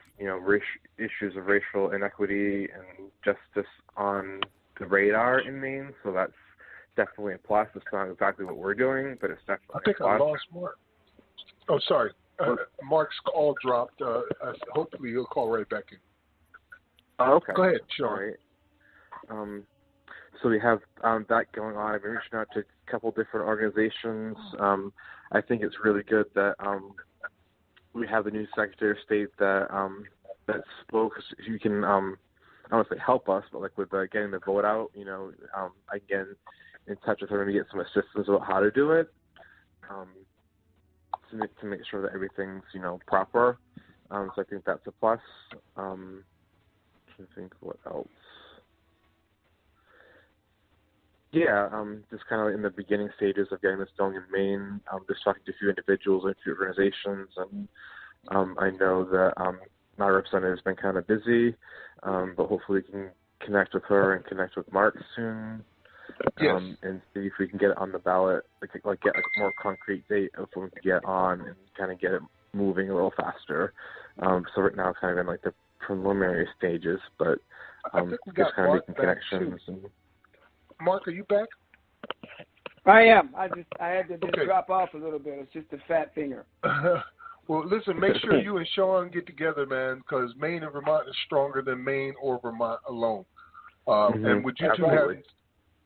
issues of racial inequity and justice on the radar in Maine. So that's definitely a plus. It's not exactly what we're doing, but it's definitely I think a plus. I lost Mark. Oh, sorry. Mark's call dropped. Hopefully he'll call right back in. Oh, okay. Go ahead, Sean. All right. So we have that going on. I've been reaching out to a couple different organizations. I think it's really good that we have the new Secretary of State that spoke. You can I don't want to say help us, but like with getting the vote out, I can get in touch with her and get some assistance about how to do it, to make sure that everything's, proper. So I think that's a plus. I think what else. Yeah, just kind of in the beginning stages of getting this going in Maine, just talking to a few individuals and a few organizations, and I know that my representative has been kind of busy, but hopefully we can connect with her and connect with Mark soon, and see if we can get it on the ballot, like get a more concrete date of when we can get on and kind of get it moving a little faster. So right now, kind of in like the preliminary stages, but just kind of making connections. And Mark, are you back? I am. I had to just drop off a little bit. It's just a fat finger. Well, listen, make sure you and Sean get together, man, because Maine and Vermont is stronger than Maine or Vermont alone. And with you two having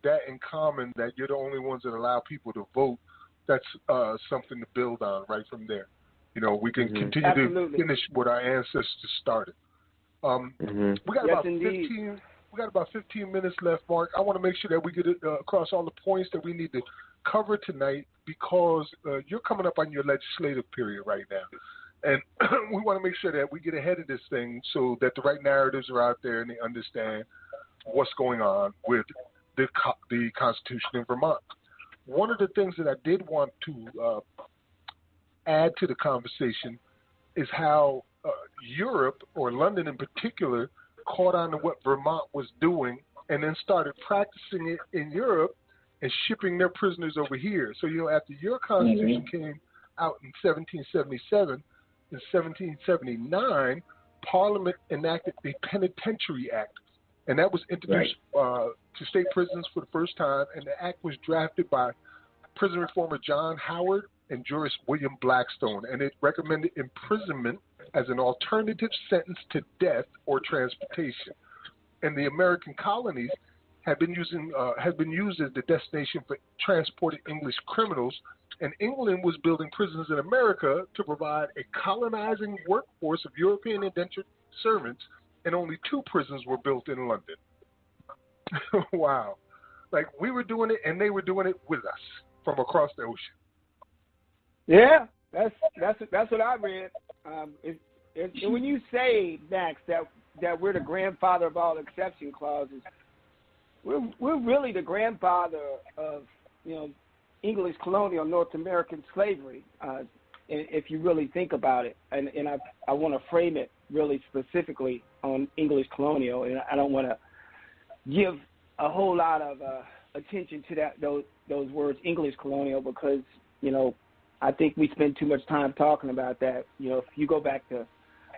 that in common, that you're the only ones that allow people to vote, that's something to build on right from there. We can continue to finish what our ancestors started. We got about 15 minutes left, Mark. I want to make sure that we get across all the points that we need to cover tonight, because you're coming up on your legislative period right now. And we want to make sure that we get ahead of this thing so that the right narratives are out there and they understand what's going on with the Constitution in Vermont. One of the things that I did want to add to the conversation is how Europe, or London in particular, caught on to what Vermont was doing and then started practicing it in Europe and shipping their prisoners over here. So, after your Constitution came out in 1777, in 1779, Parliament enacted the Penitentiary Act, and that was introduced to state prisons for the first time, and the act was drafted by prison reformer John Howard and jurist William Blackstone, and it recommended imprisonment as an alternative sentence to death or transportation. And the American colonies had been used as the destination for transported English criminals, and England was building prisons in America to provide a colonizing workforce of European indentured servants, and only 2 prisons were built in London. Wow. Like, we were doing it, and they were doing it with us from across the ocean. Yeah, that's what I read. And when you say, Max, that we're the grandfather of all exception clauses, we're really the grandfather of English colonial North American slavery, if you really think about it. And I want to frame it really specifically on English colonial, and I don't want to give a whole lot of attention to those words English colonial, because I think we spend too much time talking about that. If you go back to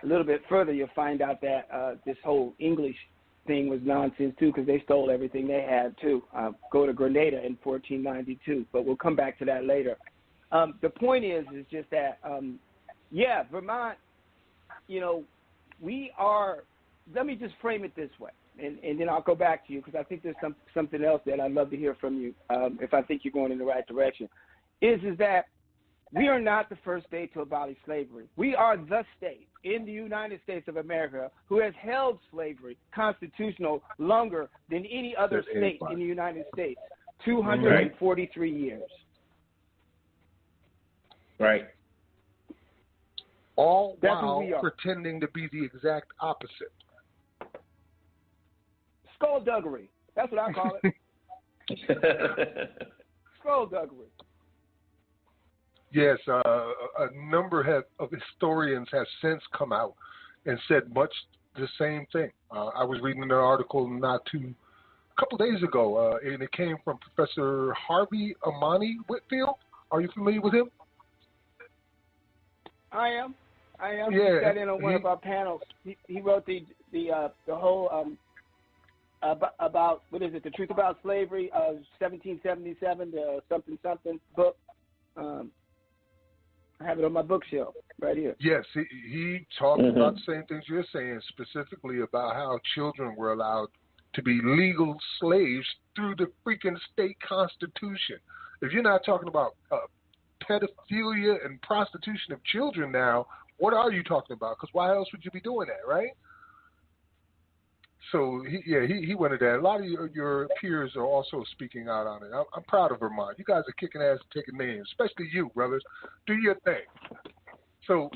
a little bit further, you'll find out that this whole English thing was nonsense too, because they stole everything they had too. Go to Grenada in 1492, but we'll come back to that later. The point is just that, Vermont, we are. Let me just frame it this way, and then I'll go back to you, because I think there's something else that I'd love to hear from you, if I think you're going in the right direction. Is that we are not the first state to abolish slavery. We are the state in the United States of America who has held slavery constitutional longer than any other state in the United States, 243 years. Right. All while pretending to be the exact opposite. Skullduggery. That's what I call it. Skullduggery. Yes, a number of historians have since come out and said much the same thing. I was reading an article a couple days ago, and it came from Professor Harvey Amani Whitfield. Are you familiar with him? I am. Yeah, he sat in on one of our panels. He wrote the whole about what is it? The Truth About Slavery, 1777 to something book. I have it on my bookshelf right here. Yes, he talked about the same things you're saying, specifically about how children were allowed to be legal slaves through the freaking state constitution. If you're not talking about pedophilia and prostitution of children now, what are you talking about? Because why else would you be doing that, right? So he wanted that. A lot of your peers are also speaking out on it. I'm proud of Vermont. You guys are kicking ass and taking names, especially you, brothers. Do your thing. So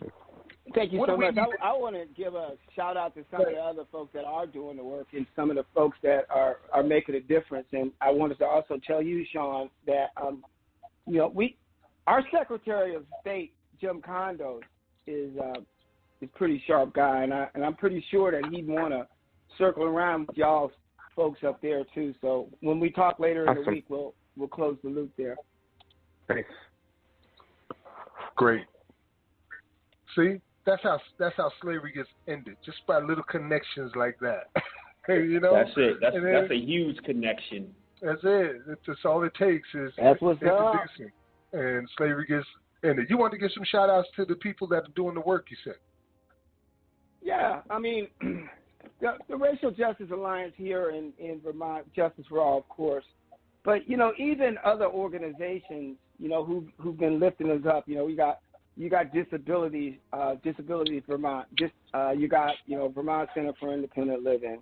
thank you so much. I want to give a shout out to some of the other folks that are doing the work and some of the folks that are making a difference. And I wanted to also tell you, Sean, that our Secretary of State, Jim Condos, is pretty sharp guy, and I'm pretty sure that he'd want to circle around with y'all folks up there too. So when we talk later in the week, we'll close the loop there. Thanks. Great. See, that's how slavery gets ended, just by little connections like that. You know. That's it. That's a huge connection. That's it. That's all it takes is that's what's introducing, and slavery gets ended. You want to give some shout outs to the people that are doing the work, you said? Yeah, I mean, the Racial Justice Alliance here in Vermont, Justice for All, of course, but even other organizations, who've been lifting us up. You got Disability Vermont. You got Vermont Center for Independent Living.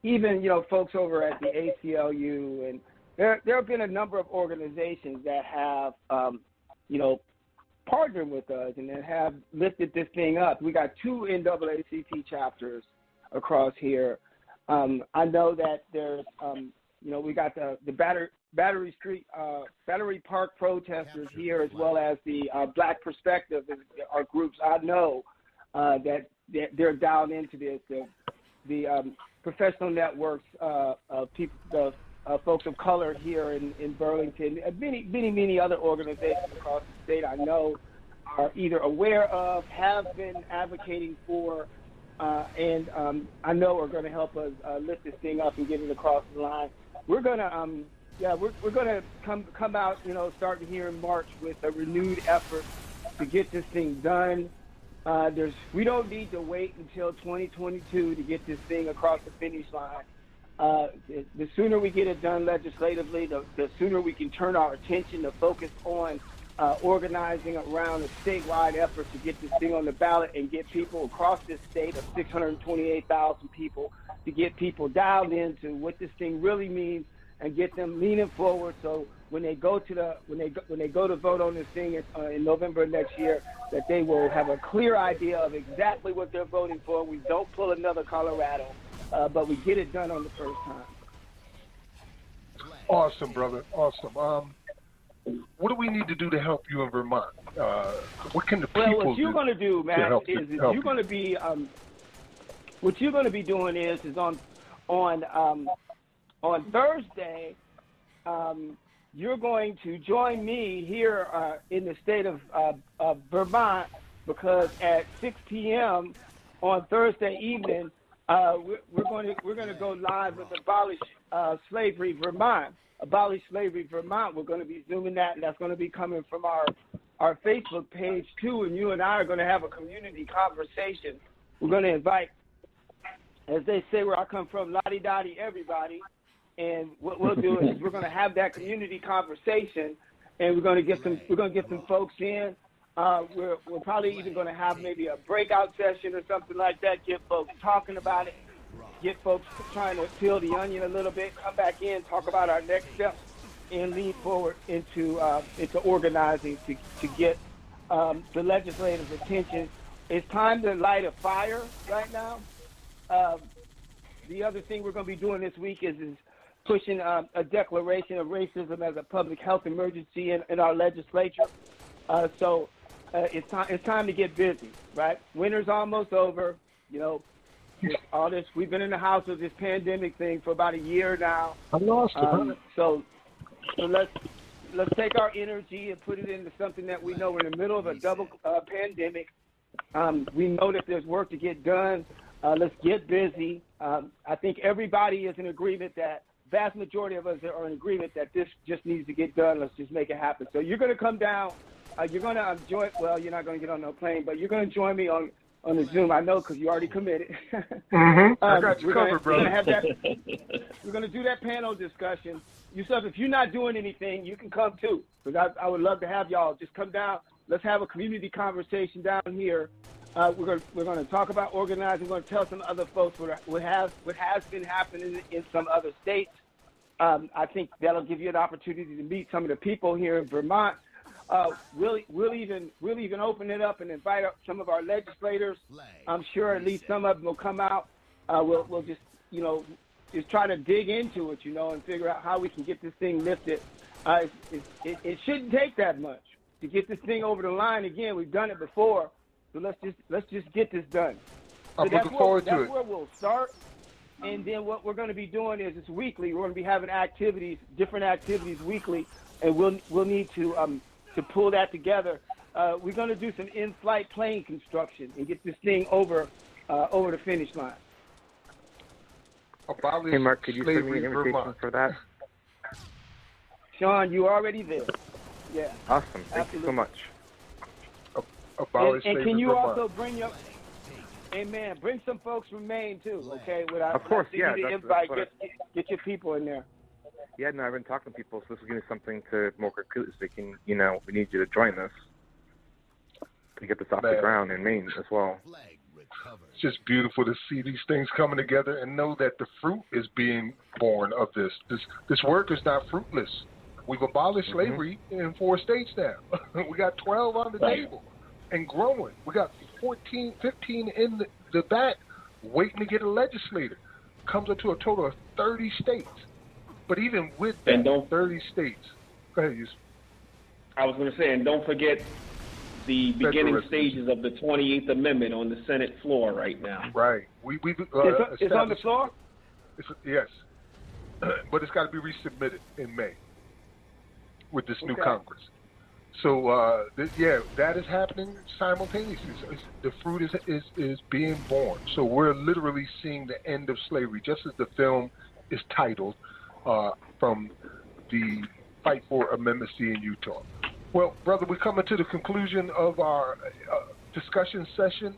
Even folks over at the ACLU, and there have been a number of organizations that have partnered with us and that have lifted this thing up. We got 2 NAACP chapters across here. I know that there's we got the Battery Park protesters here, as well as the Black Perspective are groups. I know that they're down into this. The professional networks of people, the folks of color here in Burlington, and many other organizations across the state I know are either aware of, have been advocating for, and I know are going to help us lift this thing up and get it across the line. We're gonna we're gonna come out, starting here in March with a renewed effort to get this thing done. We don't need to wait until 2022 to get this thing across the finish line. The sooner we get it done legislatively, the sooner we can turn our attention to focus on organizing around a statewide effort to get this thing on the ballot and get people across this state of 628,000 people, to get people dialed into what this thing really means and get them leaning forward. So when they go to vote on this thing in November next year, that they will have a clear idea of exactly what they're voting for. We don't pull another Colorado, but we get it done on the first time. Awesome, brother. Awesome. What do we need to do to help you in Vermont? What can the people do? Well, what you're going to do, Matt, is you're going to be what you're going to be doing is on Thursday. You're going to join me here in the state of Vermont, because at 6 p.m. on Thursday evening, we're going to go live with Abolish Slavery Vermont. Abolish Slavery Vermont. We're going to be zooming that, and that's going to be coming from our Facebook page too. And you and I are going to have a community conversation. We're going to invite, as they say where I come from, lottie-dottie everybody. And what we'll do is we're going to have that community conversation, and we're going to get some folks in. We're probably even going to have maybe a breakout session or something like that. Get folks talking about it. Get folks trying to peel the onion a little bit. Come back in, talk about our next steps, and lean forward into organizing to get the legislative attention. It's time to light a fire right now. The other thing we're going to be doing this week is pushing a declaration of racism as a public health emergency in our legislature. So it's time to get busy, right? Winter's almost over. All this, we've been in the house with this pandemic thing for about a year now. I lost it. So let's take our energy and put it into something that we know we're in the middle of a double pandemic. We know that there's work to get done. Let's get busy. I think everybody is in agreement that vast majority of us are in agreement that this just needs to get done. Let's just make it happen. So you're going to come down. You're going to join. Well, you're not going to get on no plane, but you're going to join me on the Zoom. I know, because you already committed. I got you covered, brother. We're going to do that panel discussion. Yourself, if you're not doing anything, you can come too, because I would love to have y'all just come down. Let's have a community conversation down here We're going to talk about organizing. We're going to tell some other folks what has been happening in some other states. I think that'll give you an opportunity to meet some of the people here in Vermont. We'll even open it up and invite up some of our legislators. I'm sure at least some of them will come out. We'll just just try to dig into it, and figure out how we can get this thing lifted. It shouldn't take that much to get this thing over the line. Again, we've done it before, so let's just get this done. I'm looking forward to it. That's where we'll start. And then what we're going to be doing is it's weekly. We're going to be having different activities weekly, and we'll need to pull that together. We're going to do some in-flight plane construction and get this thing over the finish line. Hey, Mark, could you send me an invitation for that? Sean, you already there. Yeah. Awesome. Thank you so much. And can you also bring bring some folks from Maine too, okay? Of course, yeah. Get your people in there. Yeah, no, I've been talking to people, so this will give me something to more quickly so we need you to join us to get this off the ground in Maine as well. It's just beautiful to see these things coming together and know that the fruit is being born of this. This work is not fruitless. We've abolished slavery in 4 states now. We got 12 on the table and growing. We got 14, 15 in the back waiting to get a legislator. Comes up to a total of 30 states. But even with that, 30 states. Go ahead, Hughes. I was going to say, and don't forget the beginning stages of the 28th Amendment on the Senate floor right now. Right. It's on the floor? Yes. But it's got to be resubmitted in May with this new Congress. So, that is happening simultaneously. The fruit is being born. So we're literally seeing the end of slavery, just as the film is titled, from the Fight for Amendment C in Utah. Well, brother, we're coming to the conclusion of our discussion session.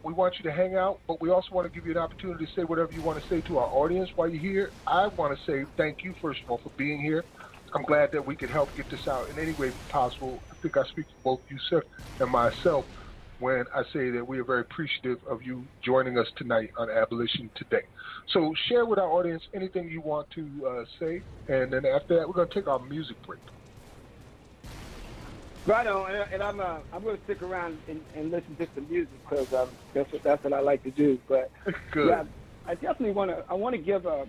We want you to hang out, but we also want to give you an opportunity to say whatever you want to say to our audience while you're here. I want to say thank you, first of all, for being here. I'm glad that we could help get this out in any way possible. I think I speak for both Yusuf and myself when I say that we are very appreciative of you joining us tonight on Abolition Today. So share with our audience anything you want to say, and then after that, we're going to take our music break. Right on, and I'm going to stick around and listen to some music because that's what I like to do. But good. Yeah, I definitely want to give a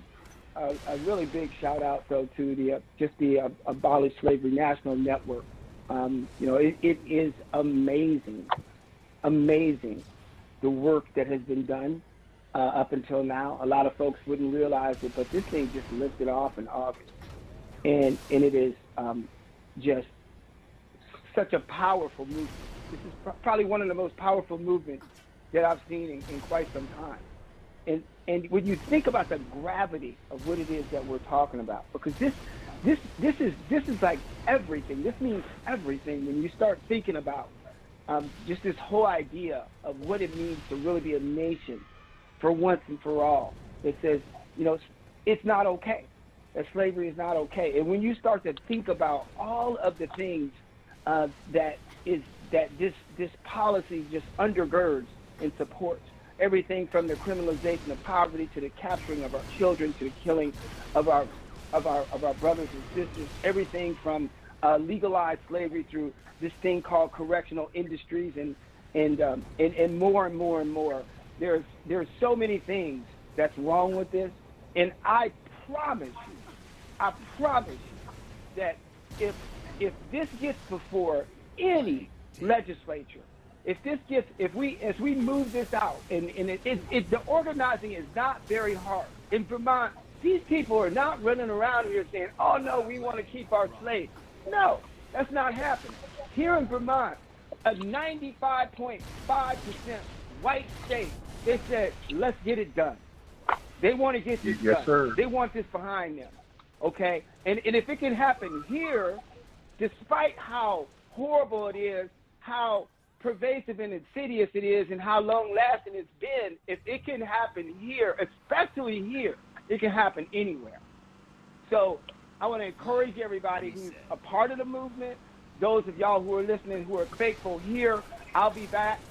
really big shout out though to the Abolish Slavery National Network. It is amazing the work that has been done up until now. A lot of folks wouldn't realize it, but this thing just lifted off in August, and it is just such a powerful movement. This is probably one of the most powerful movements that I've seen in quite some time. And when you think about the gravity of what it is that we're talking about, because this is like everything. This means everything when you start thinking about just this whole idea of what it means to really be a nation for once and for all. It says, it's not okay. That slavery is not okay. And when you start to think about all of the things that this policy just undergirds and supports, everything from the criminalization of poverty to the capturing of our children to the killing of our brothers and sisters, everything from legalized slavery through this thing called correctional industries and more and more and more. There's so many things that's wrong with this, and I promise you that if this gets before any legislature, as we move this out, and the organizing is not very hard. In Vermont, these people are not running around here saying, oh no, we want to keep our slaves. No, that's not happening. Here in Vermont, a 95.5% white state, they said, let's get it done. They want to get this done. Sir. They want this behind them. Okay? And if it can happen here, despite how horrible it is, how pervasive and insidious it is, and how long-lasting it's been, if it can happen here, especially here, it can happen anywhere. So I want to encourage everybody who's a part of the movement, those of y'all who are listening who are faithful here, I'll be back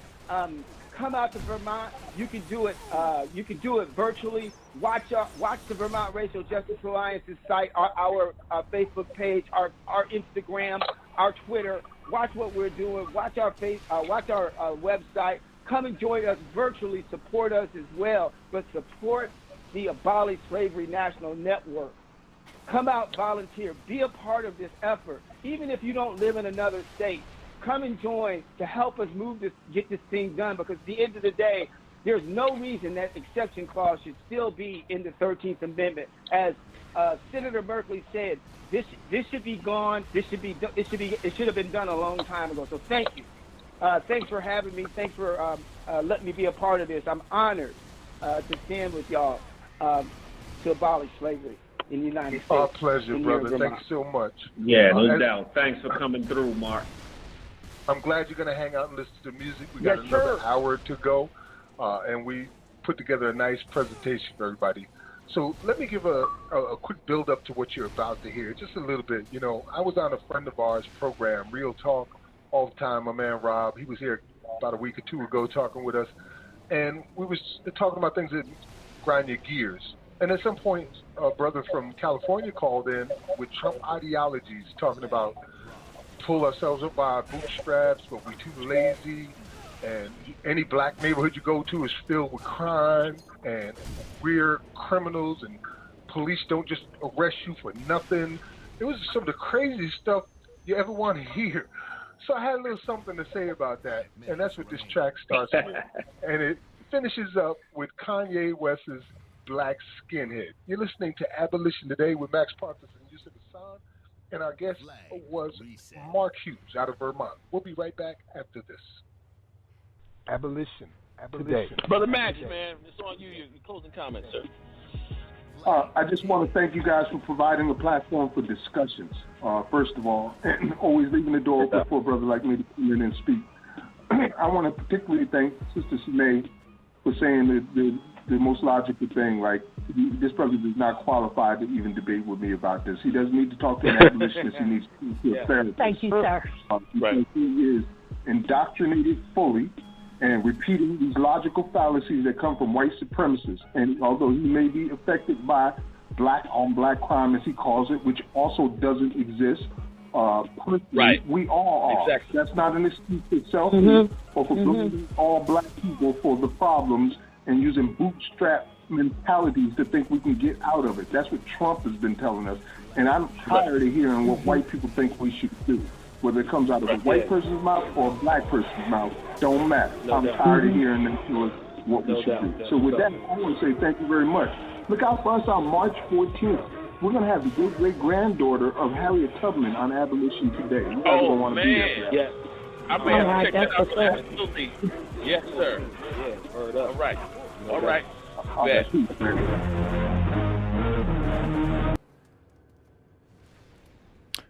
come out to Vermont. You can do it. You can do it virtually. Watch the Vermont Racial Justice Alliance's site, our Facebook page, our Instagram, our Twitter. Watch what we're doing. Watch our website. Come and join us virtually. Support us as well, but support the Abolish Slavery National Network. Come out, volunteer. Be a part of this effort, even if you don't live in another state. Come and join to help us get this thing done, because at the end of the day, there's no reason that exception clause should still be in the 13th Amendment. As Senator Merkley said, this should be gone. It should have been done a long time ago. So thank you. Thanks for having me. Thanks for letting me be a part of this. I'm honored to stand with y'all to abolish slavery in the United States. Our pleasure, brother. Thanks so much. Yeah, no doubt. Thanks for coming through, Mark. I'm glad you're going to hang out and listen to music. We got another hour to go, and we put together a nice presentation for everybody. So let me give a quick build-up to what you're about to hear, just a little bit. You know, I was on a friend of ours program, Real Talk, all the time, my man Rob. He was here about a week or two ago talking with us, and we was talking about things that grind your gears. And at some point, a brother from California called in with Trump ideologies, talking about pull ourselves up by our bootstraps, but we're too lazy, and any black neighborhood you go to is filled with crime, and we're criminals, and police don't just arrest you for nothing. It was some of the craziest stuff you ever want to hear. So I had a little something to say about that, and that's what this track starts with. And it finishes up with Kanye West's Black Skinhead. You're listening to Abolition Today with Max Partis and Yusuf Hassan. And our guest was Mark Hughes out of Vermont. We'll be right back after this. Abolition. Today. Brother Max, man, it's on you. Your closing comments, sir. I just want to thank you guys for providing a platform for discussions, first of all, and always leaving the door open for a brother like me to come in and speak. I want to particularly thank Sister Sinead for saying the most logical thing, like, this brother does not qualify to even debate with me about this. He doesn't need to talk to an abolitionist. He needs to see a therapist. Thank you, sir. Because he is indoctrinated fully and repeating these logical fallacies that come from white supremacists. And although he may be affected by black-on-black crime, as he calls it, which also doesn't exist, personally, we all are. Exactly. That's not an excuse itself or for blaming all black people for the problems and using bootstrap mentalities to think we can get out of it. That's what Trump has been telling us. And I'm tired of hearing what white people think we should do. Whether it comes out of a white person's mouth or a black person's mouth, don't matter. I'm tired of hearing them tell us what we should do. So with that, I want to say thank you very much. Look out for us on March 14th. We're going to have the great-great-granddaughter of Harriet Tubman on Abolition Today. You guys going to want to be there for that. Yes. I may have to check that out. Absolutely. Yes, sir. Yeah, word up. All right. All right.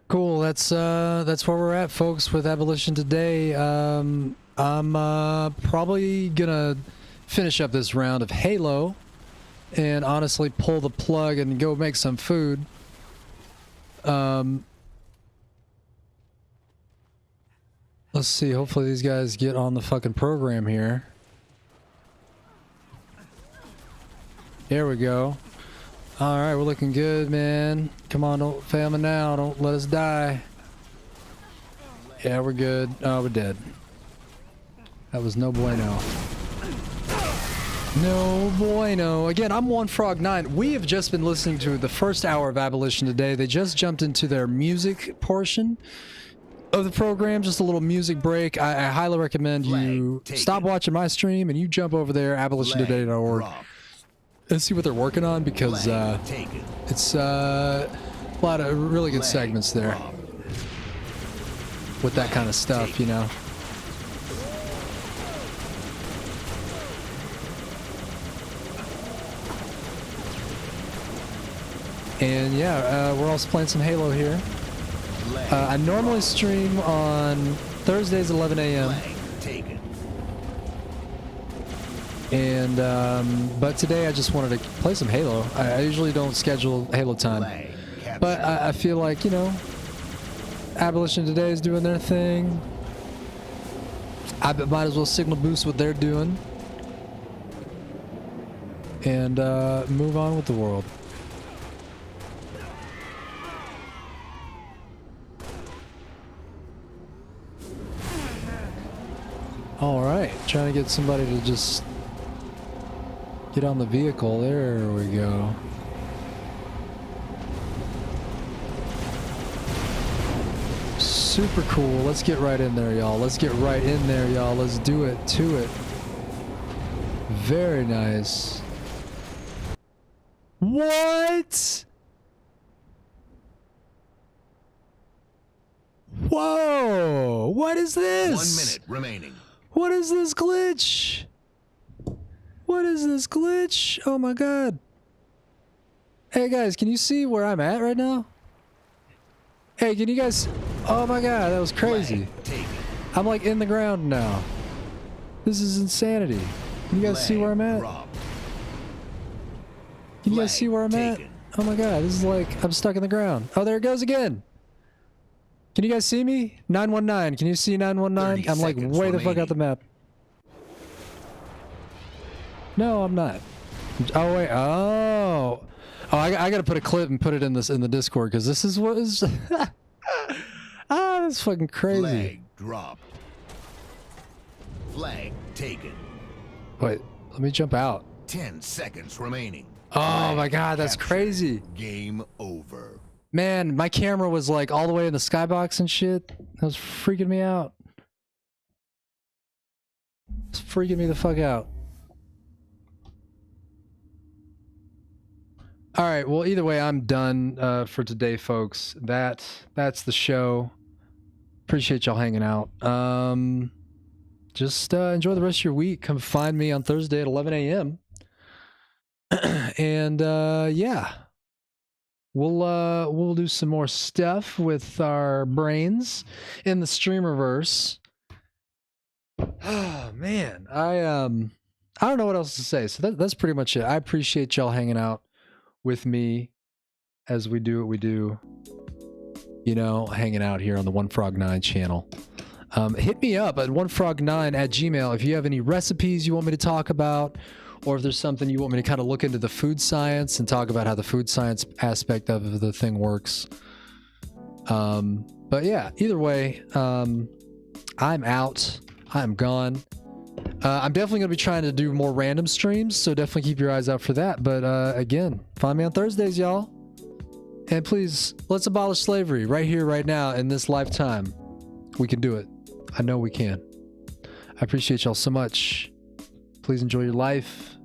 Cool. That's where we're at, folks, with Abolition Today. I'm probably gonna finish up this round of Halo and honestly pull the plug and go make some food. Let's see. Hopefully these guys get on the fucking program here. There we go. All right, we're looking good, man. Come on, don't fail me now. Don't let us die. Yeah, we're good. Oh, we're dead. That was no bueno. No bueno. Again, I'm One Frog 9. We have just been listening to the first hour of Abolition Today. They just jumped into their music portion of the program, just a little music break. I highly recommend you stop watching my stream and you jump over there, abolitiontoday.org. and see what they're working on, because it's a lot of really good segments there with that kind of stuff, you know. And yeah, we're also playing some Halo here. I normally stream on Thursdays at 11 a.m. And but today I just wanted to play some Halo. I usually don't schedule Halo time, but I feel like, you know, Abolition Today is doing their thing, I might as well signal boost what they're doing and move on with the world. All right, trying to get somebody to just get on the vehicle. There we go. Super cool. Let's get right in there, y'all. Let's get right in there, y'all. Let's do it to it. Very nice. What? Whoa! What is this? 1 minute remaining. What is this glitch? What is this glitch? Oh my god. Hey guys, can you see where I'm at right now? Hey, can you guys... Oh my god, that was crazy. I'm like in the ground now. This is insanity. Can you guys see where I'm at? Can you guys see where I'm at? Oh my god, this is like... I'm stuck in the ground. Oh, there it goes again. Can you guys see me? 919. Can you see 919? I'm like way the fuck out the map. No, I'm not. Oh wait. Oh. Oh, I gotta put a clip and put it in the Discord because this is what is. Ah, that's fucking crazy. Flag dropped. Flag taken. Wait, let me jump out. 10 seconds remaining. Oh my god, that's crazy. Game over. Man, my camera was like all the way in the skybox and shit. That was freaking me out. It's freaking me the fuck out. All right, well, either way, I'm done for today, folks. That's the show. Appreciate y'all hanging out. Just enjoy the rest of your week. Come find me on Thursday at 11 a.m. And yeah, we'll do some more stuff with our brains in the streamerverse. Oh man, I don't know what else to say. So that's pretty much it. I appreciate y'all hanging out with me as we do what we do, you know, hanging out here on the One Frog 9 channel. Hit me up at onefrog9@gmail if you have any recipes you want me to talk about, or if there's something you want me to kind of look into the food science and talk about how the food science aspect of the thing works. But yeah, either way, I'm out. I'm gone. I'm definitely going to be trying to do more random streams, so definitely keep your eyes out for that. But again, find me on Thursdays, y'all. And please, let's abolish slavery right here, right now, in this lifetime. We can do it. I know we can. I appreciate y'all so much. Please enjoy your life.